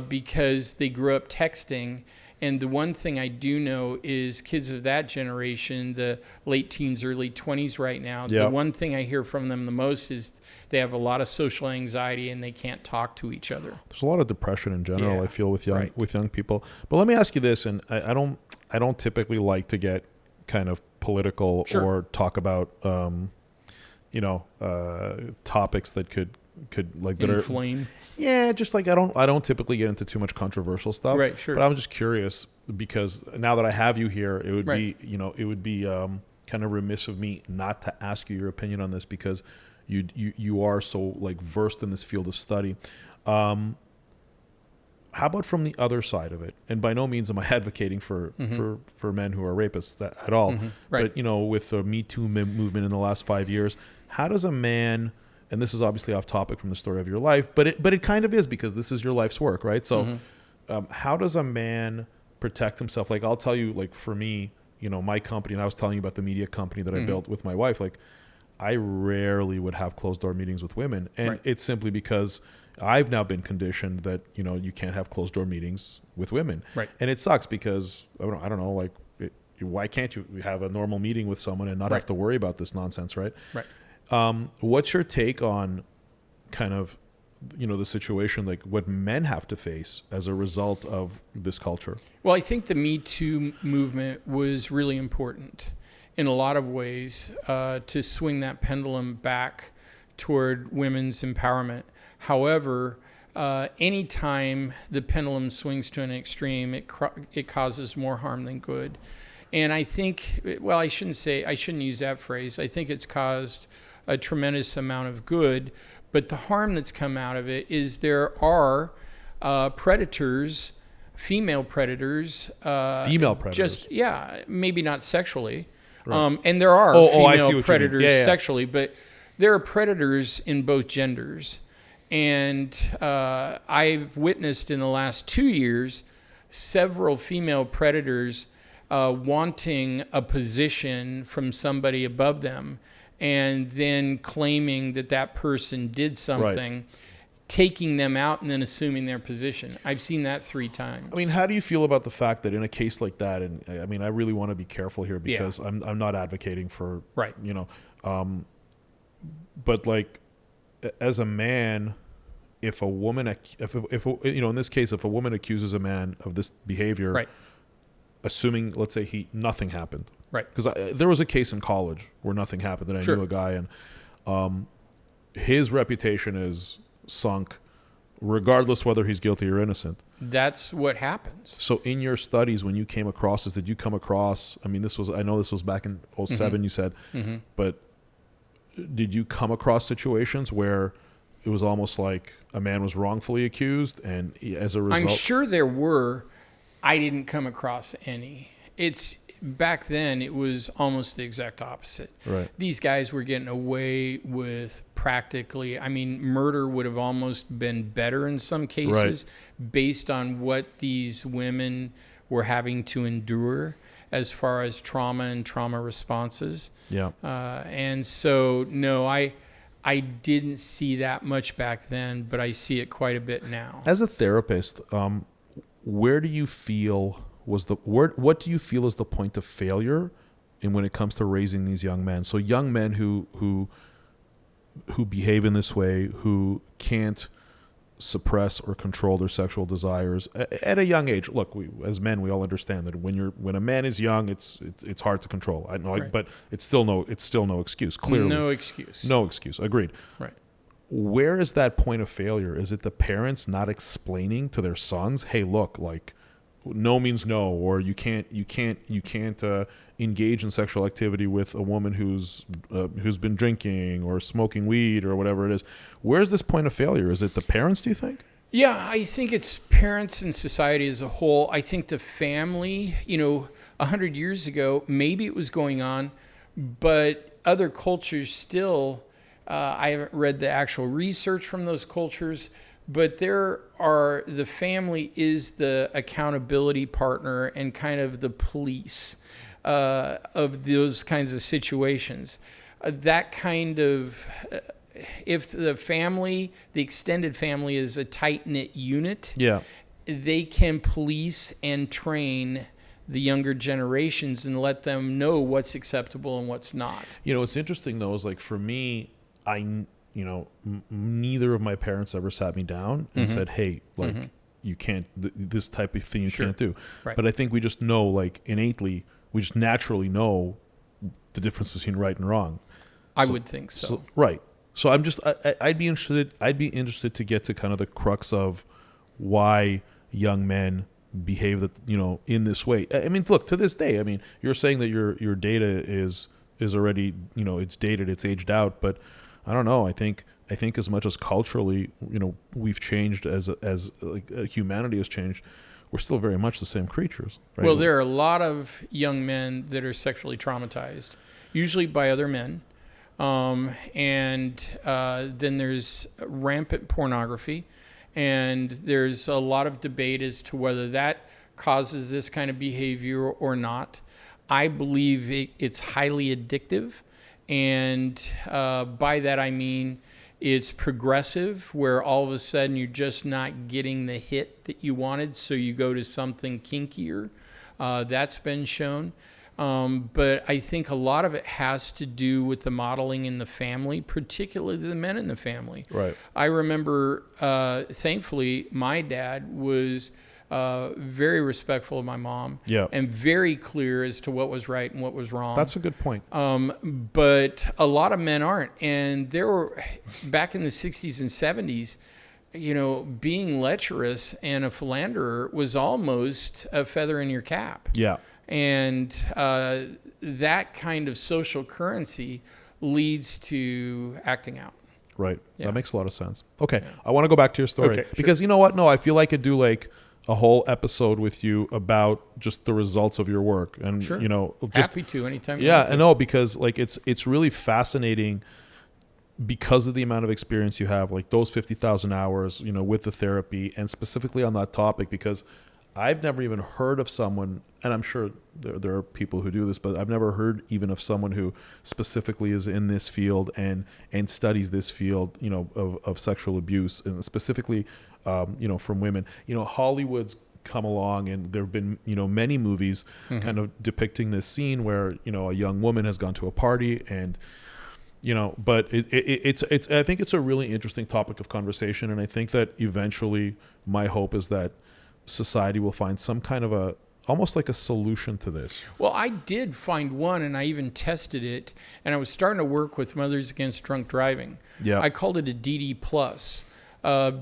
because they grew up texting. And the one thing I do know is kids of that generation, the late teens, early 20s right now, the one thing I hear from them the most is they have a lot of social anxiety and they can't talk to each other. There's a lot of depression in general, I feel, with young people. But let me ask you this, and I don't typically like to get kind of political or talk about topics that could like that inflame. Just like I don't typically get into too much controversial stuff. Right, sure. But I'm just curious because now that I have you here, it would be kind of remiss of me not to ask you your opinion on this because you are so like versed in this field of study. How about from the other side of it? And by no means am I advocating for men who are rapists at all. Right. But with the Me Too movement in the last 5 years, how does a man, and this is obviously off topic from the story of your life, but it kind of is because this is your life's work, right? So how does a man protect himself? Like I'll tell you, like for me, my company, and I was telling you about the media company that I built with my wife, like I rarely would have closed door meetings with women. And it's simply because I've now been conditioned that, you can't have closed door meetings with women. Right. And it sucks because, I don't know, like why can't you have a normal meeting with someone and not have to worry about this nonsense, right? Right. What's your take on kind of, the situation, like what men have to face as a result of this culture? Well, I think the Me Too movement was really important in a lot of ways to swing that pendulum back toward women's empowerment. However, anytime the pendulum swings to an extreme, it causes more harm than good. And I think, well, I shouldn't use that phrase. I think it's caused a tremendous amount of good, but the harm that's come out of it is there are predators, female predators. Just, maybe not sexually. Right. And there are female predators sexually, but there are predators in both genders. And I've witnessed in the last 2 years several female predators wanting a position from somebody above them and then claiming that that person did something, taking them out and then assuming their position. I've seen that 3 times. I mean, how do you feel about the fact that in a case like that, and I mean, I really want to be careful here because I'm not advocating for, you know, but like as a man, if a woman, if you know, in this case, if a woman accuses a man of this behavior, assuming, let's say nothing happened. Right. Because there was a case in college where nothing happened, and I knew a guy, and his reputation is sunk, regardless whether he's guilty or innocent. That's what happens. So, in your studies, when you came across this, did you come across? I mean, I know this was back in 2007. You said, but did you come across situations where it was almost like a man was wrongfully accused, and as a result, I'm sure there were. I didn't come across any. Back then, it was almost the exact opposite. Right. These guys were getting away with practically, I mean, murder would have almost been better in some cases based on what these women were having to endure as far as trauma and trauma responses. Yeah. And so, no, I didn't see that much back then, but I see it quite a bit now. As a therapist, where do you feel what do you feel is the point of failure in when it comes to raising these young men? So young men who behave in this way, who can't suppress or control their sexual desires at a young age. Look, as men, we all understand that when a man is young, it's hard to control. I know, but it's still no excuse. Clearly, no excuse. No excuse. Agreed. Right. Where is that point of failure? Is it the parents not explaining to their sons, "Hey, look, like, no means no," or you can't engage in sexual activity with a woman who's been drinking or smoking weed or whatever it is? Where's this point of failure? Is it the parents, do you think? Yeah, I think it's parents and society as a whole. I think the family, 100 years ago, maybe it was going on, but other cultures still, I haven't read the actual research from those cultures, but the family is the accountability partner and kind of the police of those kinds of situations. That kind of, if the extended family is a tight-knit unit, they can police and train the younger generations and let them know what's acceptable and what's not. It's interesting though, is like for me, neither of my parents ever sat me down and said, "Hey, like you can't, this type of thing you can't do." Right. But I think we just know, like innately, we just naturally know the difference between right and wrong. I would think so. Right. So I'd be interested to get to kind of the crux of why young men behave in this way. I mean, look, to this day, I mean, you're saying that your data is already, it's dated, it's aged out, but I don't know. I think as much as culturally, we've changed as humanity has changed, we're still very much the same creatures. Right? Well, there are a lot of young men that are sexually traumatized, usually by other men. And then there's rampant pornography, and there's a lot of debate as to whether that causes this kind of behavior or not. I believe it's highly addictive. And by that I mean it's progressive, where all of a sudden you're just not getting the hit that you wanted, so you go to something kinkier. That's been shown. But I think a lot of it has to do with the modeling in the family, particularly the men in the family. Right. I remember, thankfully, my dad was very respectful of my mom, and very clear as to what was right and what was wrong. That's a good point. But a lot of men aren't. And there were, back in the 60s and 70s, being lecherous and a philanderer was almost a feather in your cap. Yeah. And that kind of social currency leads to acting out. Right. Yeah. That makes a lot of sense. Okay. Yeah. I want to go back to your story. Okay, because you know what? No, I feel like I could do like a whole episode with you about just the results of your work. And, sure. Just, happy to anytime. Yeah, I know, because like it's really fascinating because of the amount of experience you have, like those 50,000 hours, with the therapy, and specifically on that topic, because I've never even heard of someone, and I'm sure there are people who do this, but I've never heard even of someone who specifically is in this field and studies this field, of sexual abuse, and specifically, from women. Hollywood's come along, and there have been, many movies kind of depicting this scene where, a young woman has gone to a party and, but it's I think it's a really interesting topic of conversation. And I think that eventually my hope is that society will find some kind of almost like a solution to this. Well, I did find one, and I even tested it, and I was starting to work with Mothers Against Drunk Driving. Yeah. I called it a DD+,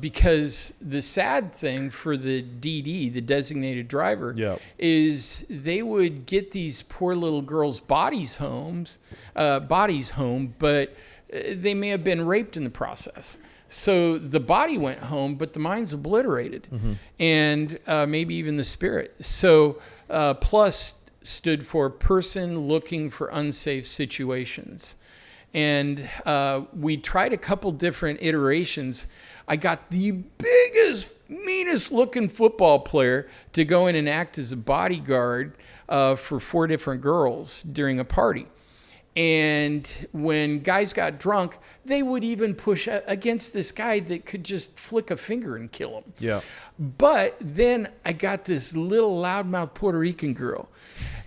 because the sad thing for the DD, the designated driver, is they would get these poor little girls' bodies home, but they may have been raped in the process. So the body went home, but the mind's obliterated, and maybe even the spirit. So plus stood for person looking for unsafe situations. And we tried a couple different iterations. I got the biggest, meanest looking football player to go in and act as a bodyguard for 4 different girls during a party. And when guys got drunk, they would even push against this guy that could just flick a finger and kill him. Yeah. But then I got this little loudmouth Puerto Rican girl,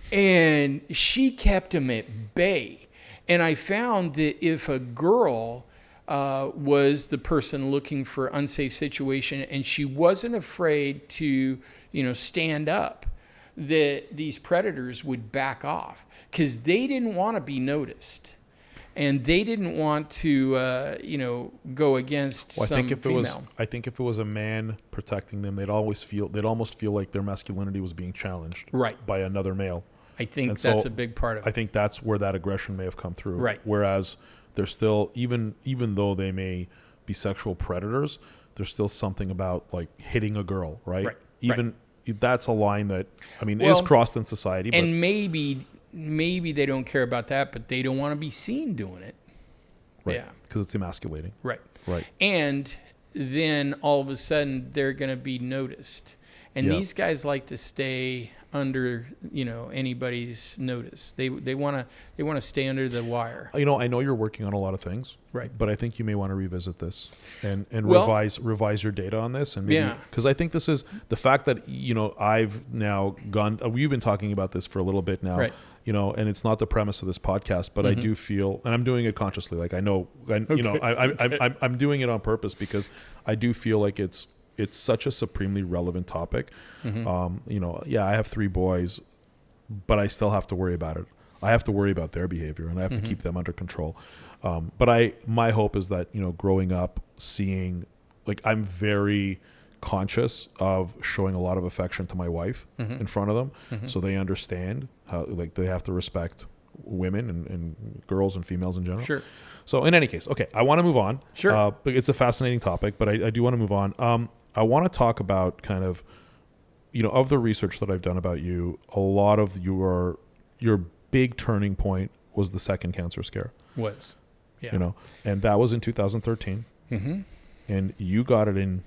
and she kept him at bay. And I found that if a girl was the person looking for unsafe situation, and she wasn't afraid to, stand up, that these predators would back off, because they didn't want to be noticed, and they didn't want to, go against some female. I think if it was a man protecting them, they'd almost feel like their masculinity was being challenged, right, by another male. I think that's a big part of it. I think that's where that aggression may have come through. Right. Whereas they're still, even though they may be sexual predators, there's still something about like hitting a girl, right? Even that's a line that, is crossed in society. And maybe they don't care about that, but they don't want to be seen doing it. Right. Yeah. Because it's emasculating. Right. Right. And then all of a sudden they're going to be noticed. And these guys like to stay under, anybody's notice. They want to stay under the wire. I know you're working on a lot of things, right? But I think you may want to revisit this and revise your data on this, and maybe, because I think this is the fact that I've now gone. We've been talking about this for a little bit now, right? And it's not the premise of this podcast, but I do feel, and I'm doing it consciously. Like I'm doing it on purpose because I do feel like it's such a supremely relevant topic. I have 3 boys, but I still have to worry about it. I have to worry about their behavior, and I have to keep them under control. But my hope is that, growing up, seeing, like, I'm very conscious of showing a lot of affection to my wife in front of them. So they understand how, like, they have to respect women and girls and females in general. Sure. So in any case, okay, I want to move on. Sure. It's a fascinating topic, but I do want to move on. I want to talk about kind of, of the research that I've done about you, a lot of your big turning point was the second cancer scare. Yeah. And that was in 2013. And you got it in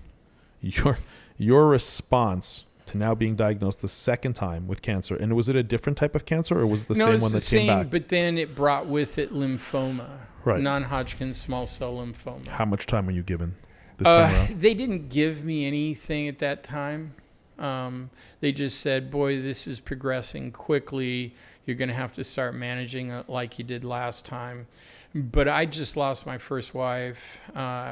your response to now being diagnosed the second time with cancer. And was it a different type of cancer, or was it the same one that came back? But then it brought with it lymphoma, right? Non-Hodgkin's small cell lymphoma. How much time were you given this time around? They didn't give me anything at that time. They just said, boy, this is progressing quickly. You're going to have to start managing it like you did last time. But I just lost my first wife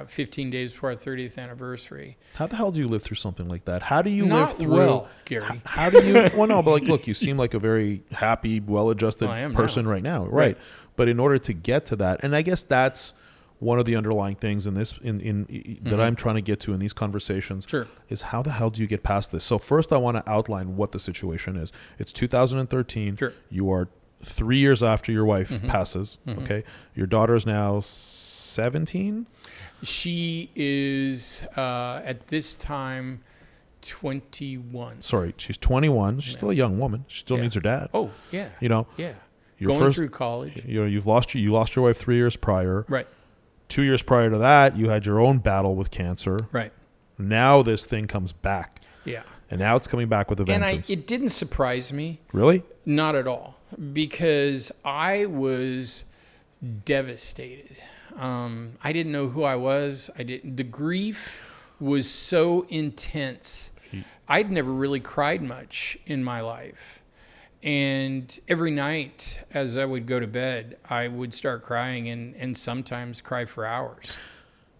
15 days before our 30th anniversary. How the hell do you live through something like that? How do you live through? Well, Gary. How do you? Well, no, but like, look, you seem like a very happy, well-adjusted person right now, right? But in order to get to that, and I guess that's one of the underlying things in this, that I'm trying to get to in these conversations, is how the hell do you get past this? So first, I want to outline what the situation is. It's 2013. Sure. You are 3 years after your wife passes. Okay. Your daughter is now 17. She is at this time 21. Sorry, she's 21. She's still a young woman. She still needs her dad. Oh, yeah. Yeah. Going through college. You lost your wife 3 years prior. Right. 2 years prior to that, you had your own battle with cancer. Right. Now this thing comes back. Yeah. And now it's coming back with a vengeance. And it didn't surprise me. Really? Not at all. Because I was devastated. I didn't know who I was. The grief was so intense. I'd never really cried much in my life. And every night as I would go to bed, I would start crying and sometimes cry for hours.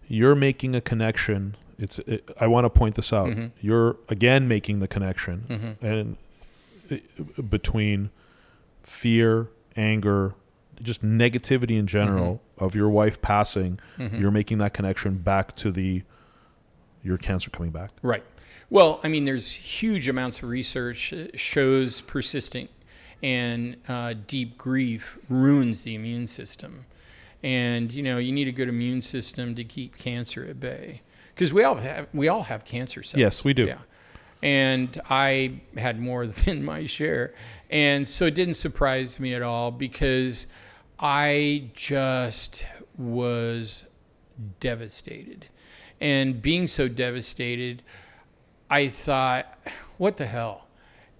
You're making a connection. I want to point this out. Mm-hmm. You're again making the connection and between fear, anger, just negativity in general of your wife passing. You're making that connection back to your cancer coming back. Right. Well, I mean, there's huge amounts of research that shows persistent and deep grief ruins the immune system. And, you need a good immune system to keep cancer at bay. Because we all have cancer cells. Yes, we do. Yeah. And I had more than my share. And so it didn't surprise me at all because I just was devastated. And being so devastated, I thought, what the hell?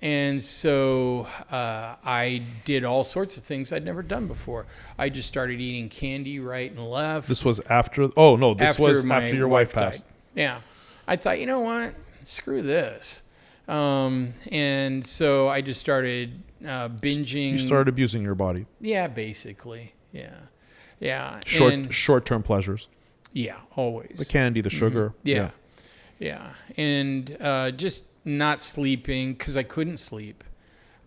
And so I did all sorts of things I'd never done before. I just started eating candy right and left. This was after, after your wife passed. Died. Yeah. I thought, you know what? Screw this. And so I just started binging. You started abusing your body. Yeah, basically. Yeah. Yeah. Short-term pleasures. Yeah, always. The candy, the sugar. Yeah. And just not sleeping because I couldn't sleep.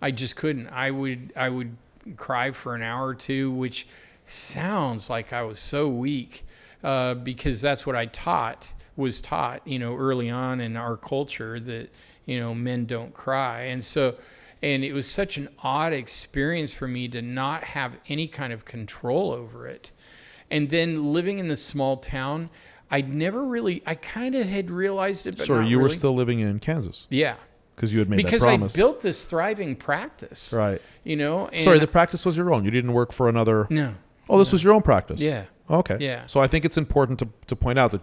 I just couldn't. I would cry for an hour or two, which sounds like I was so weak because that's what I was taught, early on in our culture that, men don't cry. And it was such an odd experience for me to not have any kind of control over it. And then living in this small town, I kind of had realized it, but Sorry, not you really. were still living in Kansas. Yeah. Because you had made because that promise. I built this thriving practice. Right. And Sorry, the practice was your own. You didn't work for another. No. Oh, this was your own practice. Yeah. Okay. Yeah. So I think it's important to point out that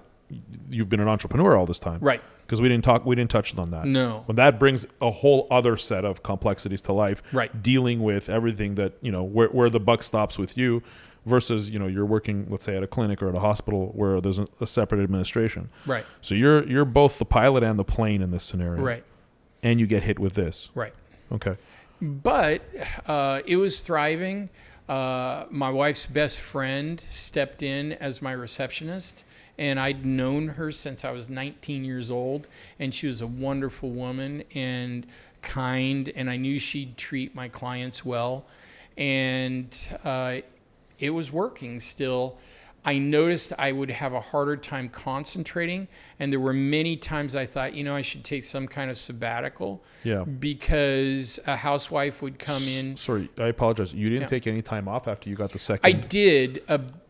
you've been an entrepreneur all this time. Right. Because we didn't touch on that. No. When that brings a whole other set of complexities to life. Right. Dealing with everything that, where the buck stops with you versus, you're working, let's say, at a clinic or at a hospital where there's a separate administration. Right. So you're both the pilot and the plane in this scenario. Right. And you get hit with this. Right. Okay. But it was thriving. My wife's best friend stepped in as my receptionist, and I'd known her since I was 19 years old, and she was a wonderful woman and kind, and I knew she'd treat my clients well, and it was working still. I noticed I would have a harder time concentrating, and there were many times I thought, I should take some kind of sabbatical. Yeah. Because a housewife would come in. Sorry, I apologize. You didn't take any time off after you got the second? I did.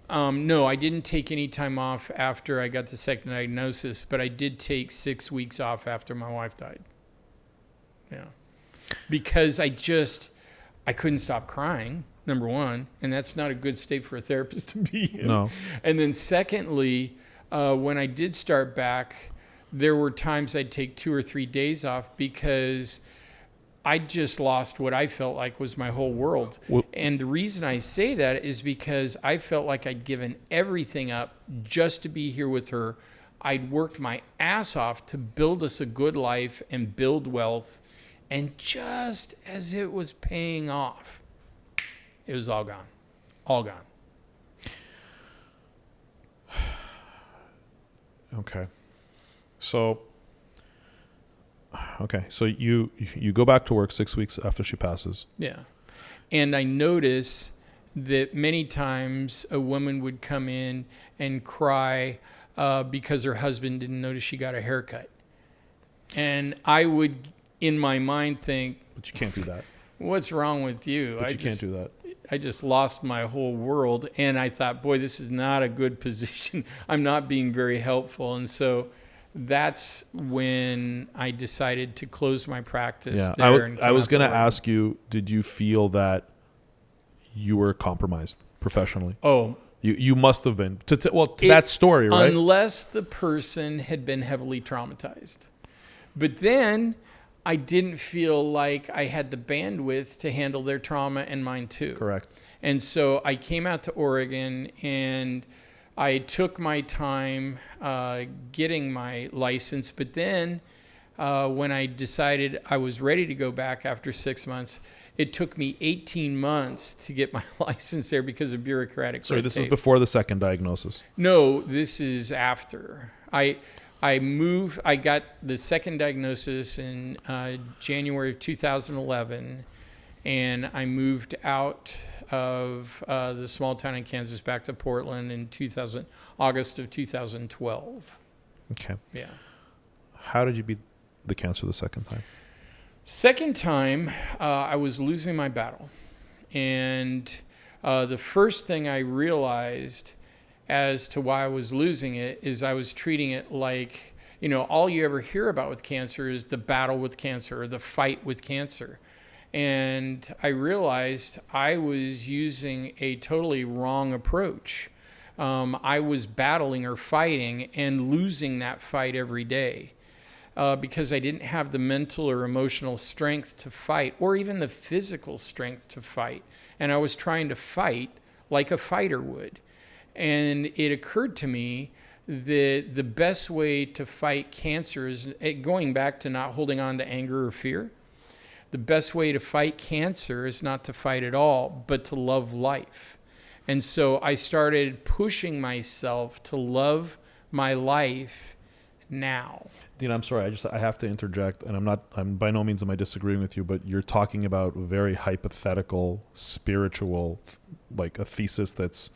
No, I didn't take any time off after I got the second diagnosis, but I did take 6 weeks off after my wife died. Yeah. Because I couldn't stop crying. Number one, and that's not a good state for a therapist to be in. No. And then secondly, when I did start back, there were times I'd take 2 or 3 days off because I just lost what I felt like was my whole world. Well, and the reason I say that is because I felt like I'd given everything up just to be here with her. I'd worked my ass off to build us a good life and build wealth. And just as it was paying off, it was all gone. All gone. Okay. So you go back to work 6 weeks after she passes. Yeah. And I notice that many times a woman would come in and cry because her husband didn't notice she got a haircut. And I would, in my mind, think, but you can't do that. What's wrong with you? But you can't do that. I just lost my whole world. And I thought, boy, this is not a good position. I'm not being very helpful. And so that's when I decided to close my practice. Yeah, there I was going to ask you, did you feel that you were compromised professionally? Oh, you must have been. To that story, right? Unless the person had been heavily traumatized. But then I didn't feel like I had the bandwidth to handle their trauma and mine too. Correct. And so I came out to Oregon and I took my time getting my license. But then when I decided I was ready to go back after 6 months, it took me 18 months to get my license there because of bureaucratic So red this tape. is before the second diagnosis. No, this is after. I got the second diagnosis in January of 2011, and I moved out of the small town in Kansas back to Portland in August of 2012. Okay. Yeah. How did you beat the cancer the second time? Second time, I was losing my battle. And the first thing I realized as to why I was losing it is I was treating it like, all you ever hear about with cancer is the battle with cancer or the fight with cancer. And I realized I was using a totally wrong approach. I was battling or fighting and losing that fight every day. Because I didn't have the mental or emotional strength to fight, or even the physical strength to fight. And I was trying to fight like a fighter would. And it occurred to me that the best way to fight cancer is, going back to not holding on to anger or fear, the best way to fight cancer is not to fight at all, but to love life. And so I started pushing myself to love my life now. Dean, I'm sorry. I have to interject, and I'm by no means am I disagreeing with you, but you're talking about very hypothetical, spiritual, like a thesis that's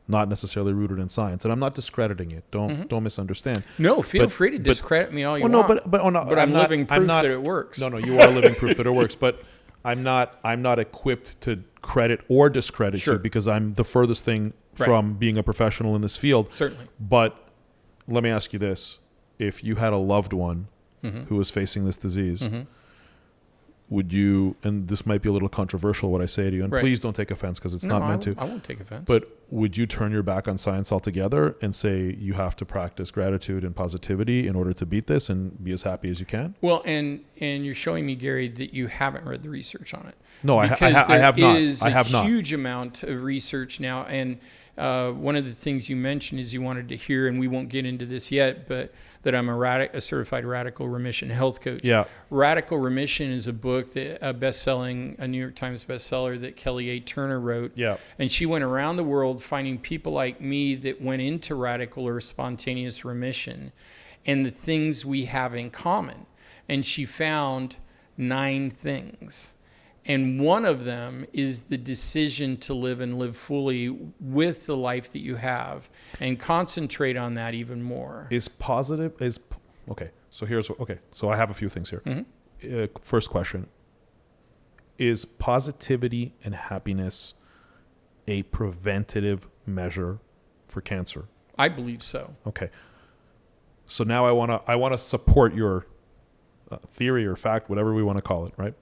not necessarily rooted in science. And I'm not discrediting it. Don't misunderstand. No, feel free to discredit me all you want. But I'm living proof that it works. No, you are living proof that it works. But I'm not equipped to credit or discredit you because I'm the furthest thing from being a professional in this field. Certainly. But let me ask you this. If you had a loved one who was facing this disease, would you, and this might be a little controversial what I say to you, and please don't take offense because it's not meant to. I won't take offense. But would you turn your back on science altogether and say you have to practice gratitude and positivity in order to beat this and be as happy as you can? Well, and you're showing me, Gary, that you haven't read the research on it. No, I have not. I have not. A huge amount of research now, and one of the things you mentioned is you wanted to hear, and we won't get into this yet, but that I'm a certified radical remission health coach. Yeah. Radical Remission is a book that a New York Times bestseller that Kelly A. Turner wrote. Yeah. And she went around the world finding people like me that went into radical or spontaneous remission and the things we have in common. And she found 9 things. And one of them is the decision to live and live fully with the life that you have and concentrate on that even more. Okay. So I have a few things here. First question. Is positivity and happiness a preventative measure for cancer? I believe so. Okay. So now I want to support your theory or fact, whatever we want to call it, right?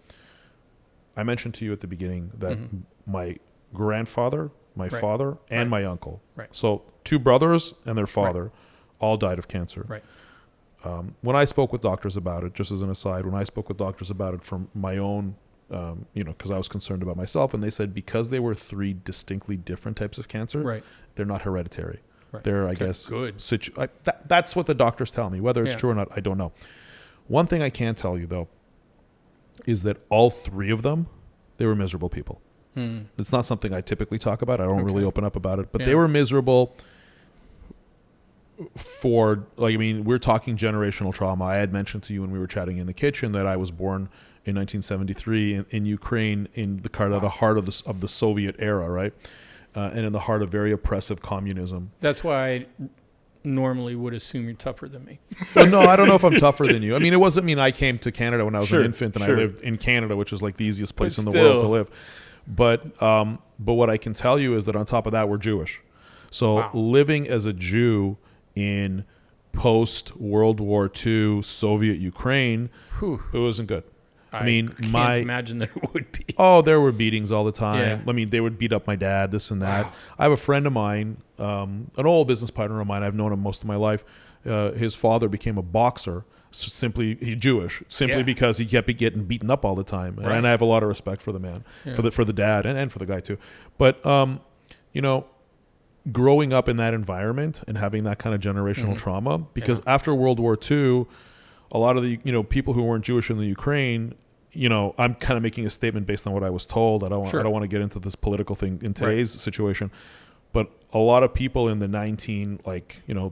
I mentioned to you at the beginning that my grandfather, my father, and my uncle, so 2 brothers and their father, all died of cancer. Right. When I spoke with doctors about it, just as an aside, from my own, because I was concerned about myself, and they said because they were 3 distinctly different types of cancer, they're not hereditary. Right. They're, I guess, good. That's what the doctors tell me. Whether it's true or not, I don't know. One thing I can tell you, though, is that all 3 of them, they were miserable people. It's not something I typically talk about. I don't really open up about it. But they were miserable we're talking generational trauma. I had mentioned to you when we were chatting in the kitchen that I was born in 1973 in Ukraine, in the heart of the Soviet era, right? And in the heart of very oppressive communism. That's why I normally would assume you're tougher than me. Well, no, I don't know if I'm tougher than you. I mean, it wasn't mean I came to Canada when I was an infant and I lived in Canada, which is like the easiest place in the world to live. But what I can tell you is that on top of that, we're Jewish. So living as a Jew in post-World War II Soviet Ukraine, it wasn't good. I can't imagine that it would be. Oh, there were beatings all the time. Yeah. I mean, they would beat up my dad, this and that. Wow. I have a friend of mine, an old business partner of mine. I've known him most of my life. His father became a boxer simply he's Jewish, simply because he kept getting beaten up all the time. Right. And I have a lot of respect for the man, for the dad, and for the guy too. But growing up in that environment and having that kind of generational trauma, because after World War II, a lot of the people who weren't Jewish in the Ukraine, I'm kind of making a statement based on what I was told. I don't want to get into this political thing in today's situation, but a lot of people in the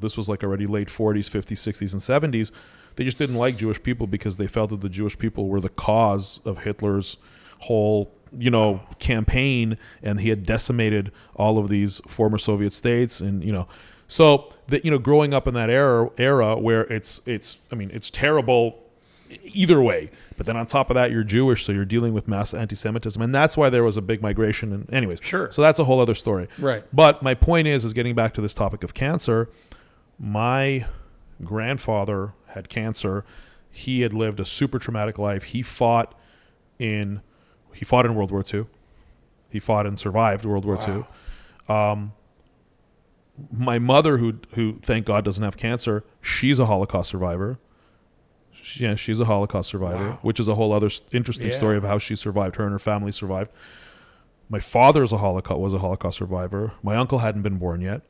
this was like already late 40s, 50s, 60s, and 70s. They just didn't like Jewish people because they felt that the Jewish people were the cause of Hitler's whole campaign, and he had decimated all of these former Soviet states, and so that growing up in that era where it's terrible either way, but then on top of that you're Jewish, so you're dealing with mass anti-Semitism, and that's why there was a big migration. And anyways, so that's a whole other story. Right. But my point is getting back to this topic of cancer. My grandfather had cancer. He had lived a super traumatic life. He fought in World War II. He fought and survived World War II. My mother, who thank God doesn't have cancer, she's a Holocaust survivor. She's a Holocaust survivor, which is a whole other interesting story of how she survived. Her and her family survived. My father was a Holocaust survivor. My uncle hadn't been born yet.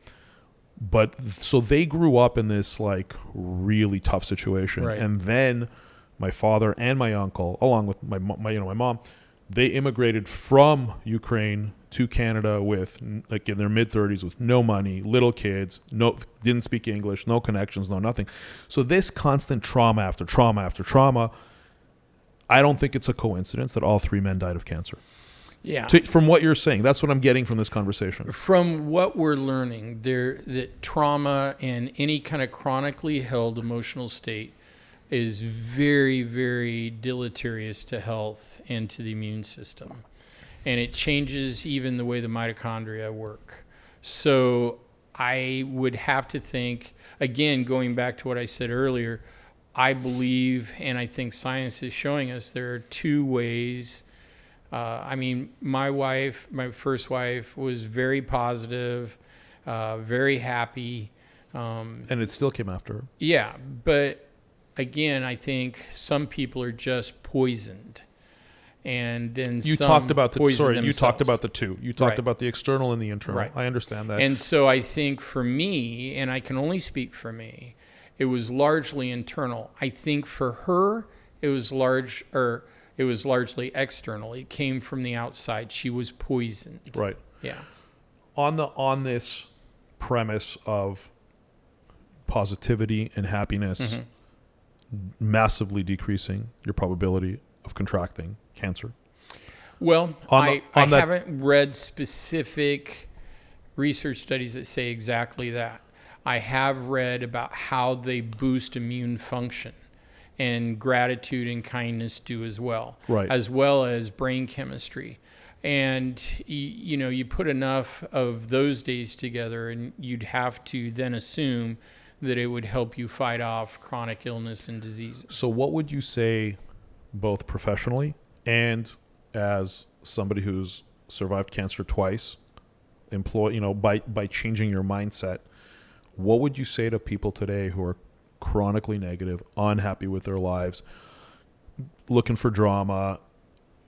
But so they grew up in this like really tough situation. Right. And then my father and my uncle, along with my mom, they immigrated from Ukraine to Canada with like in their mid-30s with no money, little kids, didn't speak English, no connections, no nothing. So this constant trauma after trauma after trauma, I don't think it's a coincidence that all three men died of cancer. Yeah. From what you're saying, that's what I'm getting from this conversation. From what we're learning, that trauma and any kind of chronically held emotional state is very, very deleterious to health and to the immune system. And it changes even the way the mitochondria work. So I would have to think, again, going back to what I said earlier, I believe, and I think science is showing us, there are two ways. My first wife was very positive, very happy. And it still came after her. Yeah, but again, I think some people are just poisoned. And then you talked about the two. You talked about the external and the internal. Right. I understand that. And so I think for me, and I can only speak for me, it was largely internal. I think for her, it was largely external. It came from the outside. She was poisoned. Right. Yeah. On this premise of positivity and happiness massively decreasing your probability of contracting cancer. Well, I haven't read specific research studies that say exactly that. I have read about how they boost immune function, and gratitude and kindness do as well, right, as well as brain chemistry. And you put enough of those days together, and you'd have to then assume that it would help you fight off chronic illness and diseases. So what would you say, both professionally and as somebody who's survived cancer twice, by changing your mindset, what would you say to people today who are chronically negative, unhappy with their lives, looking for drama?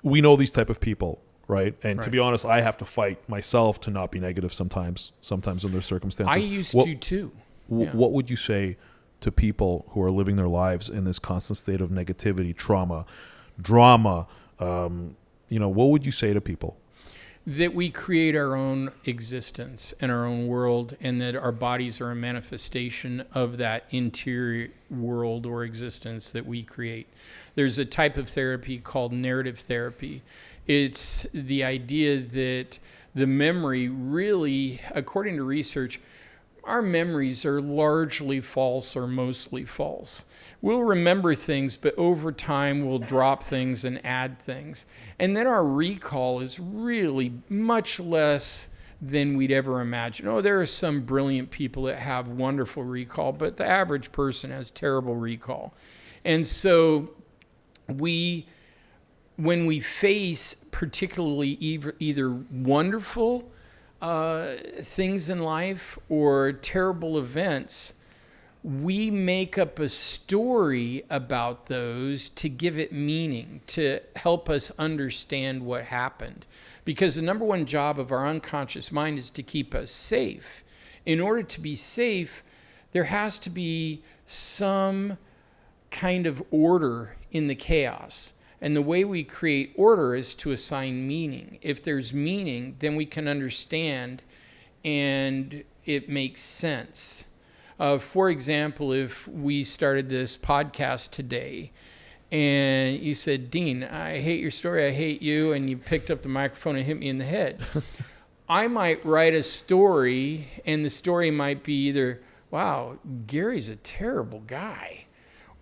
We know these type of people, right? And to be honest, I have to fight myself to not be negative sometimes in their circumstances. I used to too. What would you say to people who are living their lives in this constant state of negativity, trauma, drama? What would you say to people? That we create our own existence and our own world, and that our bodies are a manifestation of that interior world or existence that we create. There's a type of therapy called narrative therapy. It's the idea that the memory really, according to research, our memories are largely false or mostly false. We'll remember things, but over time we'll drop things and add things. And then our recall is really much less than we'd ever imagine. Oh, there are some brilliant people that have wonderful recall, but the average person has terrible recall. And so when we face particularly either wonderful things in life or terrible events, we make up a story about those to give it meaning, to help us understand what happened. Because the number one job of our unconscious mind is to keep us safe. In order to be safe, there has to be some kind of order in the chaos. And the way we create order is to assign meaning. If there's meaning, then we can understand and it makes sense. For example, if we started this podcast today and you said, Dean, I hate your story, I hate you, and you picked up the microphone and hit me in the head. I might write a story, and the story might be either, wow, Gary's a terrible guy,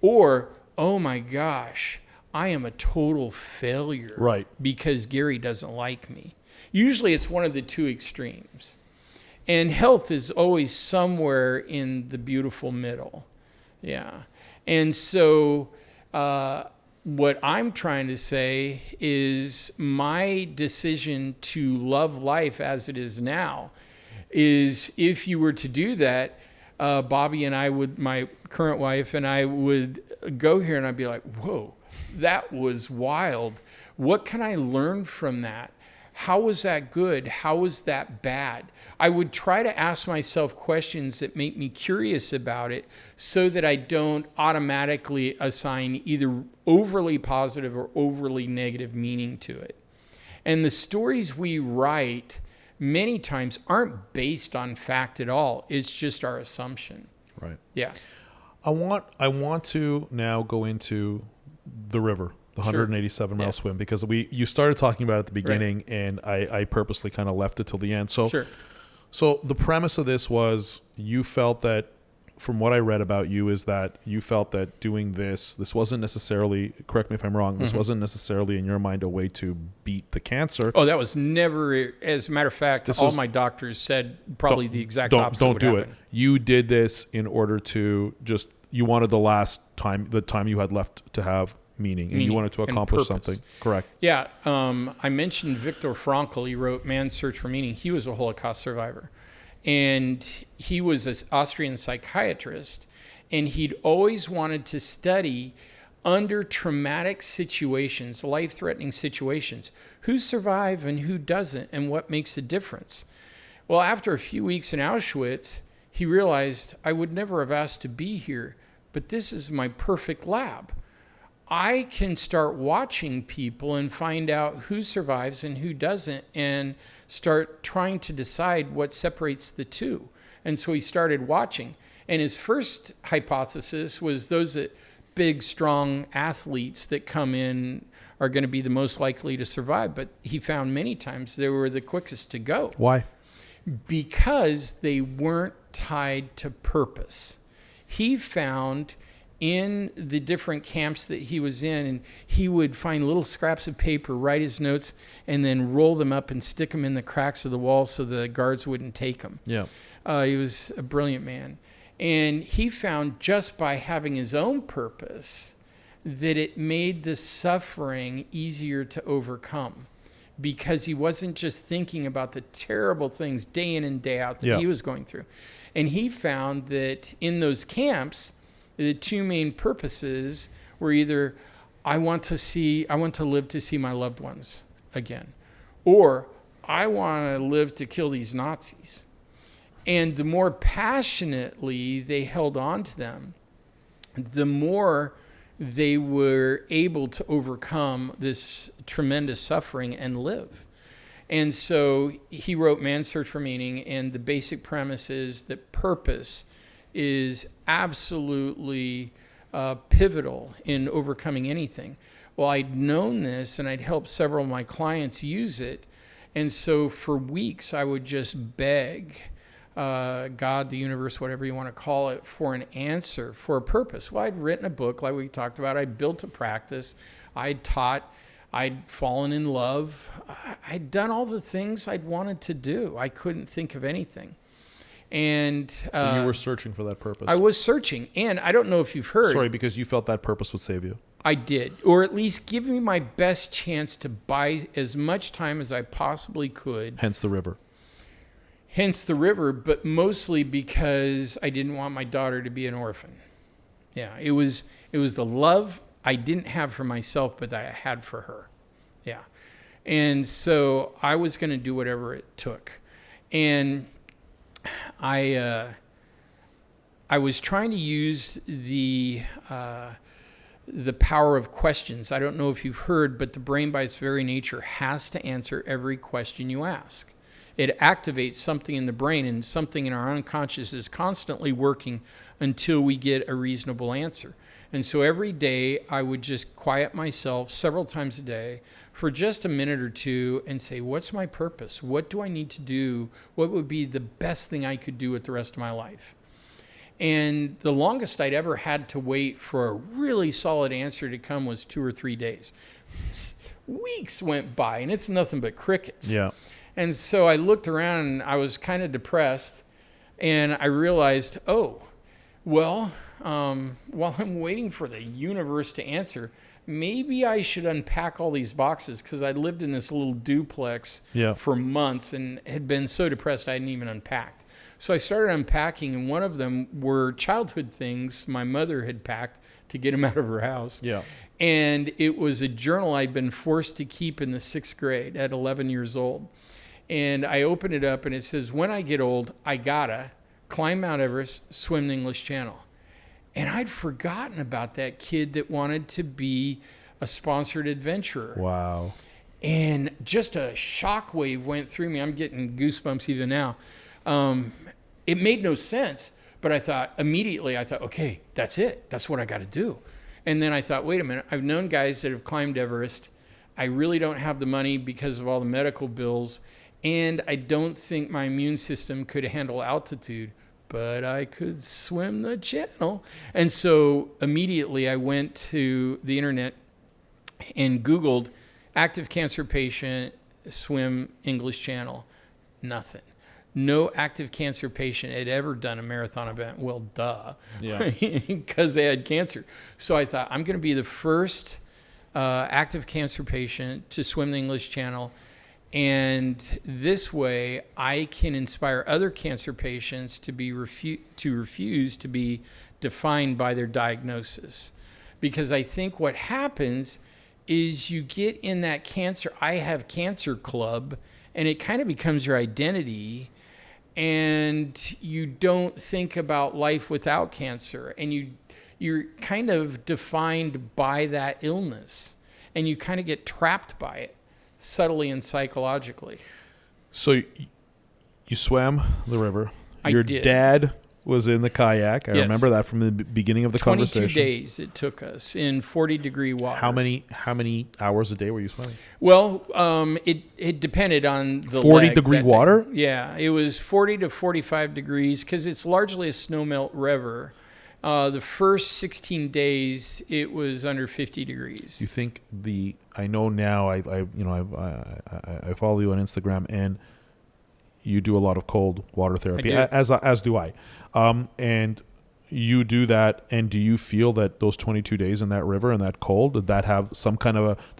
or, oh my gosh, I am a total failure, right, because Gary doesn't like me. Usually it's one of the two extremes. And health is always somewhere in the beautiful middle. Yeah. And so what I'm trying to say is my decision to love life as it is now is, if you were to do that, Bobby and I would, my current wife and I would go here and I'd be like, whoa, that was wild. What can I learn from that? How was that good? How was that bad? I would try to ask myself questions that make me curious about it so that I don't automatically assign either overly positive or overly negative meaning to it. And the stories we write many times aren't based on fact at all. It's just our assumption. Right. Yeah. I want to now go into the river. The 187-mile swim, because you started talking about it at the beginning, right, and I purposely kind of left it till the end. So the premise of this was, you felt that, from what I read about you, is that you felt that doing this wasn't necessarily, correct me if I'm wrong, this wasn't necessarily in your mind a way to beat the cancer. Oh, that was never, as a matter of fact, all my doctors said probably the exact opposite. Don't do it. You did this in order to you wanted the time you had left to have meaning, and you wanted to accomplish something. Correct. Yeah. I mentioned Viktor Frankl. He wrote Man's Search for Meaning. He was a Holocaust survivor, and he was an Austrian psychiatrist, and he'd always wanted to study under traumatic situations, life-threatening situations, who survive and who doesn't, and what makes a difference. Well, after a few weeks in Auschwitz, he realized, I would never have asked to be here, but this is my perfect lab. I can start watching people and find out who survives and who doesn't, and start trying to decide what separates the two. And so he started watching. And his first hypothesis was those big, strong athletes that come in are going to be the most likely to survive. But he found many times they were the quickest to go. Why? Because they weren't tied to purpose. He found in the different camps that he was in, and he would find little scraps of paper, write his notes, and then roll them up and stick them in the cracks of the wall so the guards wouldn't take them. Yeah. He was a brilliant man. And he found, just by having his own purpose, that it made the suffering easier to overcome, because he wasn't just thinking about the terrible things day in and day out that he was going through. And he found that in those camps, the two main purposes were either, I want to live to see my loved ones again, or I want to live to kill these Nazis. And the more passionately they held on to them, the more they were able to overcome this tremendous suffering and live. And so he wrote Man's Search for Meaning, and the basic premise is that purpose is absolutely pivotal in overcoming anything. Well, I'd known this, and I'd helped several of my clients use it. And so for weeks, I would just beg God, the universe, whatever you want to call it, for an answer, for a purpose. Well, I'd written a book like we talked about. I'd built a practice. I'd taught. I'd fallen in love. I'd done all the things I'd wanted to do. I couldn't think of anything. And so you were searching for that purpose. I was searching. And I don't know if you've heard. Sorry, because you felt that purpose would save you. I did. Or at least give me my best chance to buy as much time as I possibly could. Hence the river. Hence the river, but mostly because I didn't want my daughter to be an orphan. Yeah, it was the love I didn't have for myself, but that I had for her. Yeah. And so I was going to do whatever it took. And I was trying to use the power of questions. I don't know if you've heard, but the brain by its very nature has to answer every question you ask. It activates something in the brain, and something in our unconscious is constantly working until we get a reasonable answer. And so every day I would just quiet myself several times a day for just a minute or two and say, what's my purpose? What do I need to do? What would be the best thing I could do with the rest of my life? And the longest I'd ever had to wait for a really solid answer to come was 2 or 3 days. Weeks went by, and it's nothing but crickets. Yeah. And so I looked around, and I was kind of depressed, and I realized, while I'm waiting for the universe to answer, maybe I should unpack all these boxes, because I lived in this little duplex for months and had been so depressed I hadn't even unpacked. So I started unpacking, and one of them were childhood things my mother had packed to get them out of her house. Yeah. And it was a journal I'd been forced to keep in the 6th grade at 11 years old. And I opened it up, and it says, when I get old, I gotta climb Mount Everest, swim the English Channel. And I'd forgotten about that kid that wanted to be a sponsored adventurer. Wow. And just a shockwave went through me. I'm getting goosebumps even now. It made no sense, but immediately I thought, okay, that's it. That's what I got to do. And then I thought, wait a minute. I've known guys that have climbed Everest. I really don't have the money because of all the medical bills. And I don't think my immune system could handle altitude, but I could swim the channel. And so immediately I went to the internet and Googled active cancer patient, swim English Channel. Nothing. No active cancer patient had ever done a marathon event. Well, duh. Yeah. Because they had cancer. So I thought, I'm going to be the first active cancer patient to swim the English Channel. And this way, I can inspire other cancer patients to refuse to be defined by their diagnosis. Because I think what happens is you get in that cancer, I have cancer club, and it kind of becomes your identity, and you don't think about life without cancer, and you're kind of defined by that illness, and you kind of get trapped by it. Subtly and psychologically. So you swam the river. I did. Dad was in the kayak. I Yes. remember that from the beginning of the 22 conversation. days it took us in 40-degree water. How many hours a day were you swimming? Well, it depended on the 40-degree leg that water? day. Yeah, it was 40 to 45 degrees because it's largely a snowmelt river. The first 16 days, it was under 50 degrees. You think I know now. I follow you on Instagram, and you do a lot of cold water therapy, as do I. And you do that, and do you feel that those 22 days in that river and that cold, did that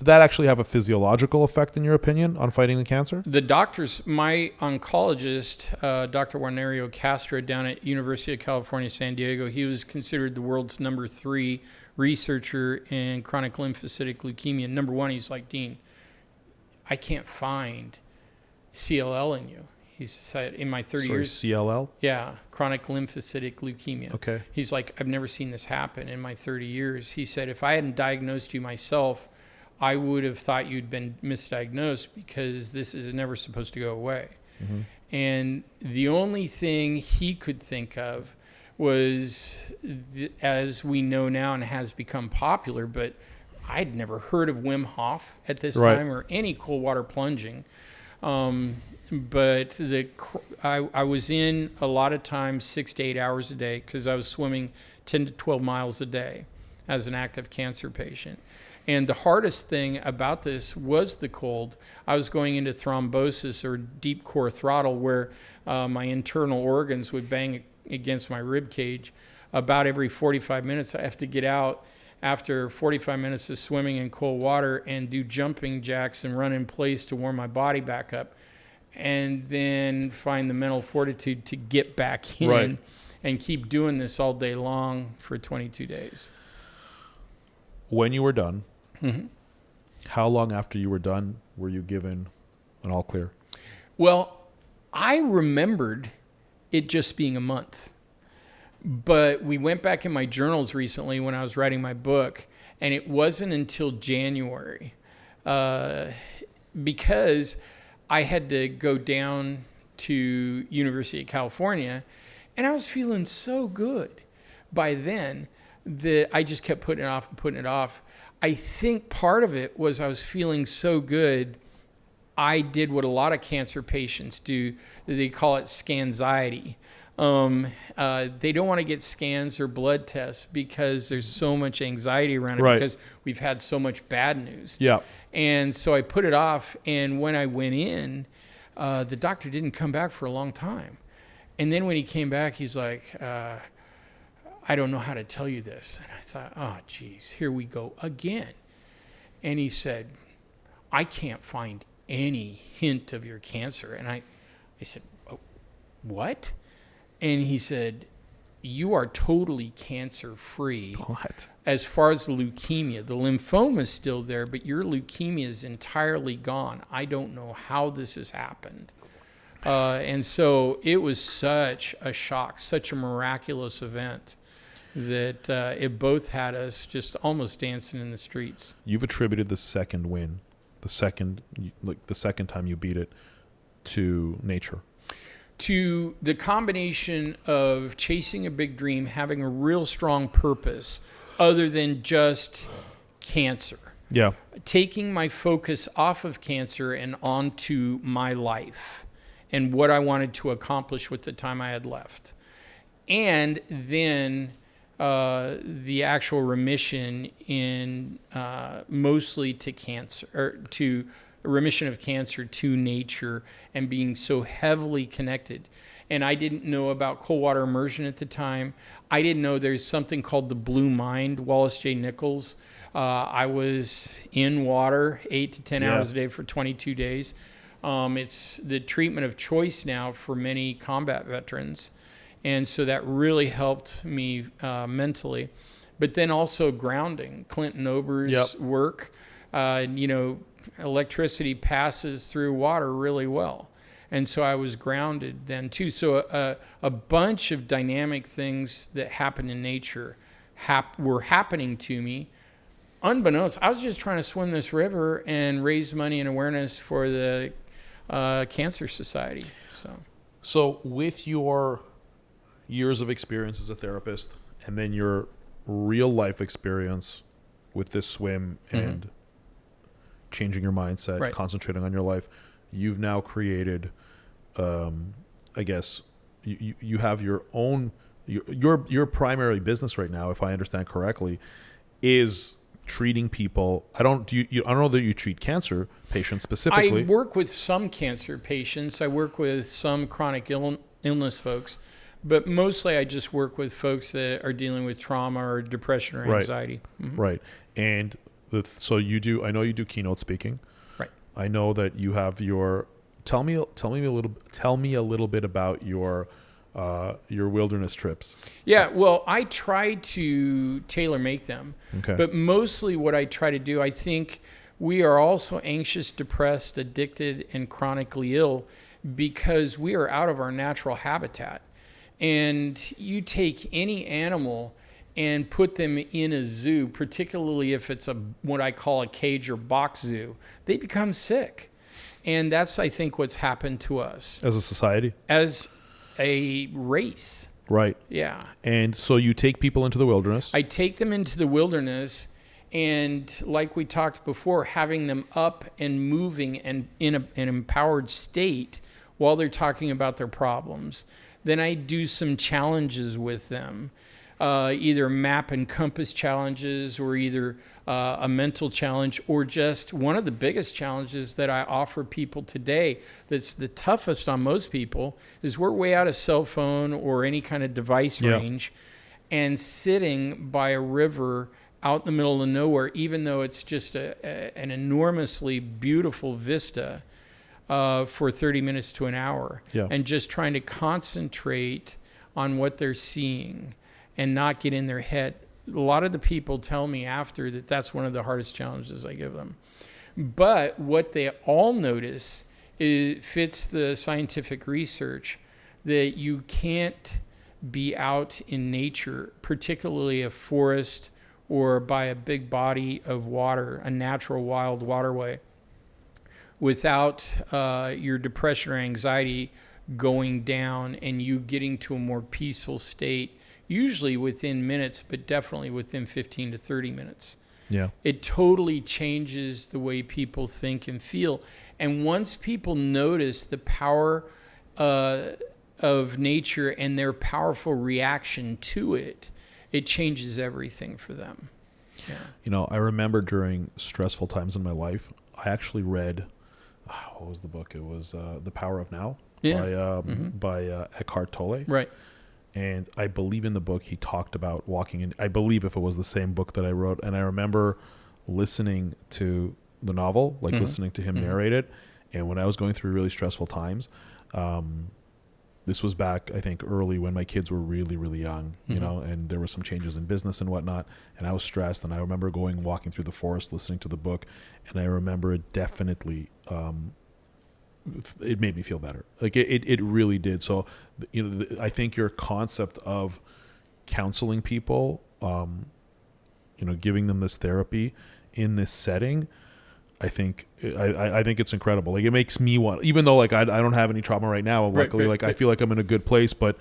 actually have a physiological effect, in your opinion, on fighting the cancer? The doctors, my oncologist, Dr. Juanerio Castro down at University of California, San Diego, he was considered the world's number 3 researcher in chronic lymphocytic leukemia. Number 1, he's like, Dean, I can't find CLL in you. He said, in my 30 years. CLL? Yeah, chronic lymphocytic leukemia. Okay. He's like, I've never seen this happen in my 30 years. He said, if I hadn't diagnosed you myself, I would have thought you'd been misdiagnosed because this is never supposed to go away. Mm-hmm. And the only thing he could think of was, as we know now and has become popular, but I'd never heard of Wim Hof at this time or any cold water plunging. But I was in a lot of times 6 to 8 hours a day because I was swimming 10 to 12 miles a day as an active cancer patient. And the hardest thing about this was the cold. I was going into thrombosis or deep core throttle where my internal organs would bang against my rib cage. About every 45 minutes, I have to get out after 45 minutes of swimming in cold water and do jumping jacks and run in place to warm my body back up. and then find the mental fortitude to get back in Right. and keep doing this all day long for 22 days. When you were done, Mm-hmm. how long after you were done were you given an all clear? Well, I remembered it just being a month. But we went back in my journals recently when I was writing my book, and it wasn't until January because I had to go down to University of California, and I was feeling so good by then that I just kept putting it off and putting it off. I think part of it was I was feeling so good, I did what a lot of cancer patients do. They call it scanxiety. They don't want to get scans or blood tests because there's so much anxiety around it Right. because we've had so much bad news. Yeah. And so I put it off. And when I went in, the doctor didn't come back for a long time. And then when he came back, he's like, I don't know how to tell you this. And I thought, oh, geez, here we go again. And he said, I can't find any hint of your cancer. And I said, oh, what? And he said, you are totally cancer-free. What? As far as leukemia. The lymphoma is still there, but your leukemia is entirely gone. I don't know how this has happened. And so it was such a shock, such a miraculous event that it both had us just almost dancing in the streets. You've attributed the second win, the second time you beat it, to nature. To the combination of chasing a big dream, having a real strong purpose other than just cancer. Yeah. Taking my focus off of cancer and onto my life and what I wanted to accomplish with the time I had left. And then the actual remission in mostly to cancer, or to remission of cancer to nature and being so heavily connected. And I didn't know about cold water immersion at the time. I didn't know there's something called the blue mind, Wallace J. Nichols. I was in water 8 to 10 hours a day for 22 days. It's the treatment of choice now for many combat veterans. And so that really helped me mentally. But then also grounding, Clinton Ober's work, electricity passes through water really well. And so I was grounded then too. So a bunch of dynamic things that happen in nature were happening to me. Unbeknownst, I was just trying to swim this river and raise money and awareness for the Cancer Society. So with your years of experience as a therapist and then your real life experience with this swim and changing your mindset, concentrating on your life, you've now created, I guess, you have your own, your primary business right now, if I understand correctly, is treating people. I don't know that you treat cancer patients specifically. I work with some cancer patients. I work with some chronic illness folks, but mostly I just work with folks that are dealing with trauma or depression or anxiety. Right. And so you do. I know you do keynote speaking. Right. I know that you have your. Tell me a little bit about your wilderness trips. Yeah, well, I try to tailor make them. Okay. But mostly what I try to do, I think we are also anxious, depressed, addicted, and chronically ill because we are out of our natural habitat. And you take any animal and put them in a zoo, particularly if it's what I call a cage or box zoo, they become sick. And that's, I think, what's happened to us. As a society? As a race. Right. Yeah. And so you take people into the wilderness. I take them into the wilderness, and like we talked before, having them up and moving and in an empowered state while they're talking about their problems. Then I do some challenges with them, either map and compass challenges or either a mental challenge, or just one of the biggest challenges that I offer people today that's the toughest on most people is we're way out of cell phone or any kind of device range, and sitting by a river out in the middle of nowhere, even though it's just an enormously beautiful vista, for 30 minutes to an hour, Yeah. and just trying to concentrate on what they're seeing and not get in their head. A lot of the people tell me after that that's one of the hardest challenges I give them. But what they all notice fits the scientific research, that you can't be out in nature, particularly a forest or by a big body of water, a natural wild waterway, without your depression or anxiety going down and you getting to a more peaceful state, usually within minutes, but definitely within 15 to 30 minutes. Yeah. It totally changes the way people think and feel. And once people notice the power of nature and their powerful reaction to it, it changes everything for them. Yeah. You know, I remember during stressful times in my life, I actually read, what was the book? It was The Power of Now by Eckhart Tolle. Right. And I believe in the book he talked about walking in. I believe if it was the same book that I wrote. And I remember listening to the novel, like listening to him narrate it. And when I was going through really stressful times, this was back, I think, early when my kids were really, really young, you know, and there were some changes in business and whatnot. And I was stressed. And I remember walking through the forest, listening to the book. And I remember it definitely, it made me feel better. Like it really did. So, you know, I think your concept of counseling people, you know, giving them this therapy in this setting, I think it's incredible. Like it makes me want, even though like I don't have any trauma right now, luckily, I feel like I'm in a good place, but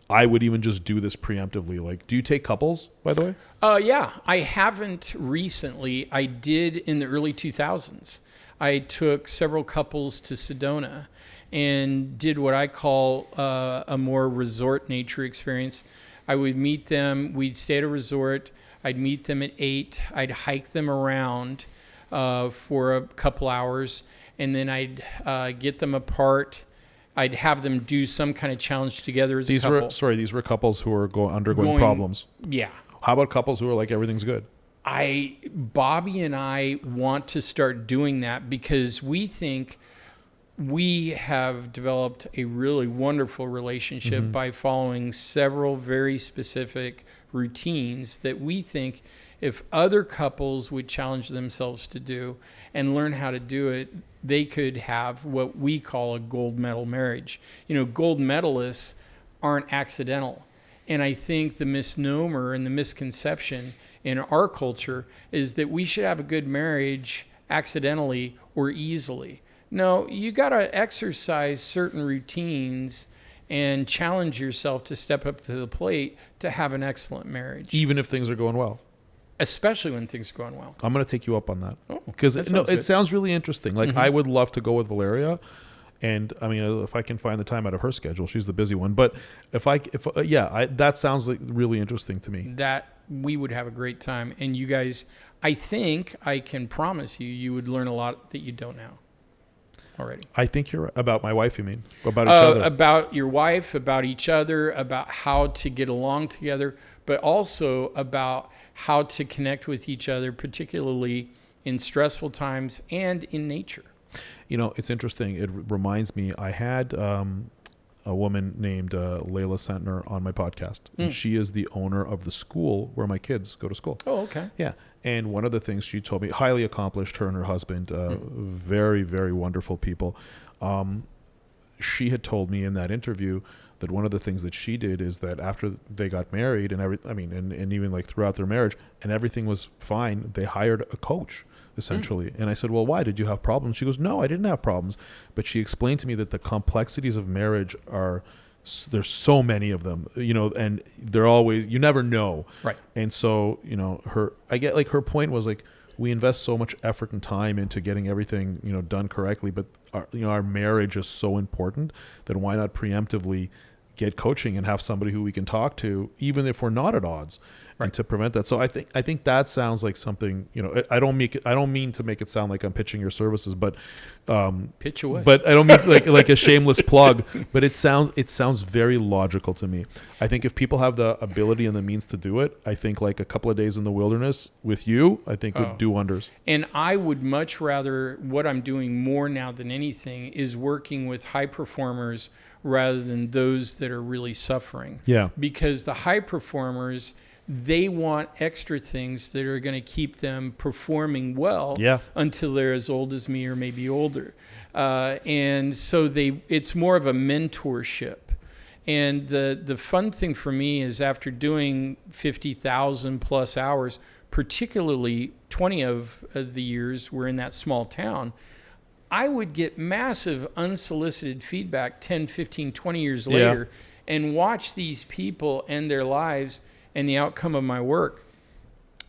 I would even just do this preemptively. Like, do you take couples, by the way? Yeah, I haven't recently. I did in the early 2000s. I took several couples to Sedona and did what I call a more resort nature experience. I would meet them. We'd stay at a resort. I'd meet them at 8. I'd hike them around for a couple hours, and then I'd get them apart. I'd have them do some kind of challenge together as a couple. These were couples who were undergoing problems. Yeah. How about couples who are like, everything's good? Bobby and I want to start doing that because we think we have developed a really wonderful relationship by following several very specific routines that we think if other couples would challenge themselves to do and learn how to do it, they could have what we call a gold medal marriage. You know, gold medalists aren't accidental. And I think the misnomer and the misconception in our culture is that we should have a good marriage accidentally or easily. No, you got to exercise certain routines and challenge yourself to step up to the plate to have an excellent marriage. Even if things are going well. Especially when things are going well. I'm going to take you up on that. Because it sounds really interesting. Like I would love to go with Valeria. And I mean, if I can find the time out of her schedule, she's the busy one. But that sounds like really interesting to me. That we would have a great time. And you guys, I think I can promise you would learn a lot that you don't know already. I think you're right. About my wife, you mean? About each other? About your wife, about each other, about how to get along together, but also about how to connect with each other, particularly in stressful times and in nature. You know, it's interesting. It reminds me, I had a woman named Layla Sentner on my podcast. And she is the owner of the school where my kids go to school. Oh, okay. Yeah. And one of the things she told me, highly accomplished, her and her husband, very, very wonderful people. She had told me in that interview that one of the things that she did is that after they got married and and even like throughout their marriage and everything was fine, they hired a coach. Essentially. And I said, well, why? Did you have problems? She goes, no, I didn't have problems. But she explained to me that the complexities of marriage there's so many of them, you know, and they're always, you never know. Right. And so, you know, her point was like, we invest so much effort and time into getting everything, you know, done correctly, but our marriage is so important that why not preemptively get coaching and have somebody who we can talk to, even if we're not at odds, and to prevent that. So I think that sounds like something, I don't mean to make it sound like I'm pitching your services, but pitch away. But I don't mean like a shameless plug, but it sounds very logical to me. I think if people have the ability and the means to do it, I think like a couple of days in the wilderness with you, I think would do wonders. And I would much rather, what I'm doing more now than anything is working with high performers rather than those that are really suffering. Yeah. Because the high performers, they want extra things that are going to keep them performing well until they're as old as me or maybe older. And so it's more of a mentorship. And the fun thing for me is after doing 50,000 plus hours, particularly 20 of the years we're in that small town, I would get massive unsolicited feedback 10, 15, 20 years later and watch these people and their lives and the outcome of my work,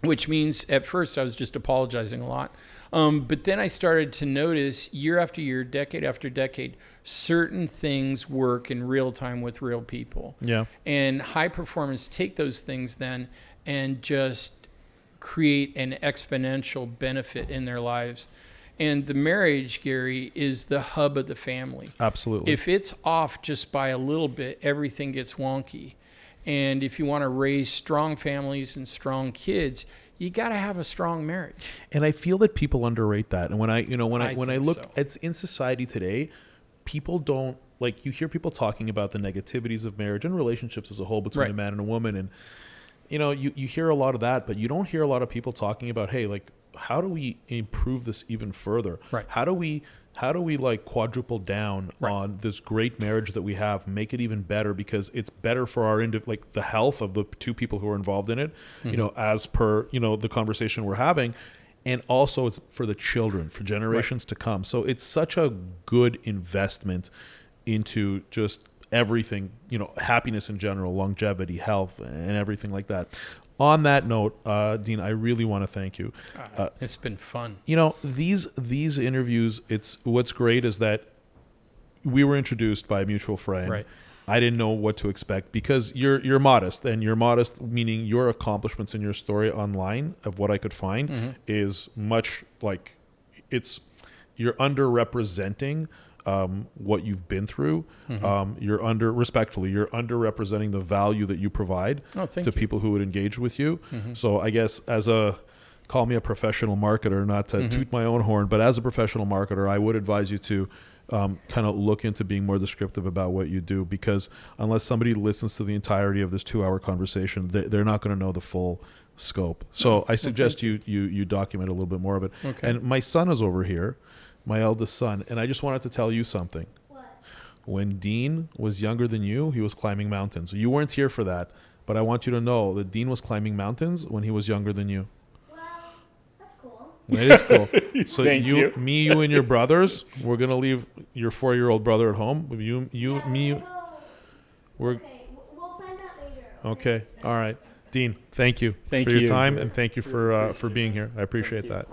which means at first I was just apologizing a lot. But then I started to notice year after year, decade after decade, certain things work in real time with real people. Yeah. And high performers take those things then and just create an exponential benefit in their lives. And the marriage, Gary, is the hub of the family. Absolutely. If it's off just by a little bit, everything gets wonky. And if you want to raise strong families and strong kids, you got to have a strong marriage. And I feel that people underrate that. And when I look at in society today, people don't, like, you hear people talking about the negativities of marriage and relationships as a whole between a man and a woman. And, you hear a lot of that, but you don't hear a lot of people talking about, hey, like, how do we improve this even further? Right. How do we like quadruple down on this great marriage that we have, make it even better, because it's better for our like the health of the two people who are involved in it, as per, the conversation we're having. And also it's for the children, for generations to come. So it's such a good investment into just everything, happiness in general, longevity, health, and everything like that. On that note, Dean, I really want to thank you. It's been fun. These interviews, what's great is that we were introduced by a mutual friend. Right. I didn't know what to expect because you're modest, and you're modest meaning your accomplishments in your story online of what I could find is much like you're underrepresenting what you've been through. You're underrepresenting the value that you provide to people who would engage with you. So I guess call me a professional marketer, not to toot my own horn, but as a professional marketer, I would advise you to kind of look into being more descriptive about what you do, because unless somebody listens to the entirety of this 2-hour conversation, they're not going to know the full scope. So I suggest you document a little bit more of it. Okay. And my son is over here, my eldest son, and I just wanted to tell you something. What? When Dean was younger than you, he was climbing mountains. You weren't here for that, but I want you to know that Dean was climbing mountains when he was younger than you. Well, that's cool. It is cool. So you and your brothers, we're going to leave your 4-year-old brother at home. Me. We'll plan that later. Okay. All right. Dean, thank you for your time, and thank you for being here. I appreciate that.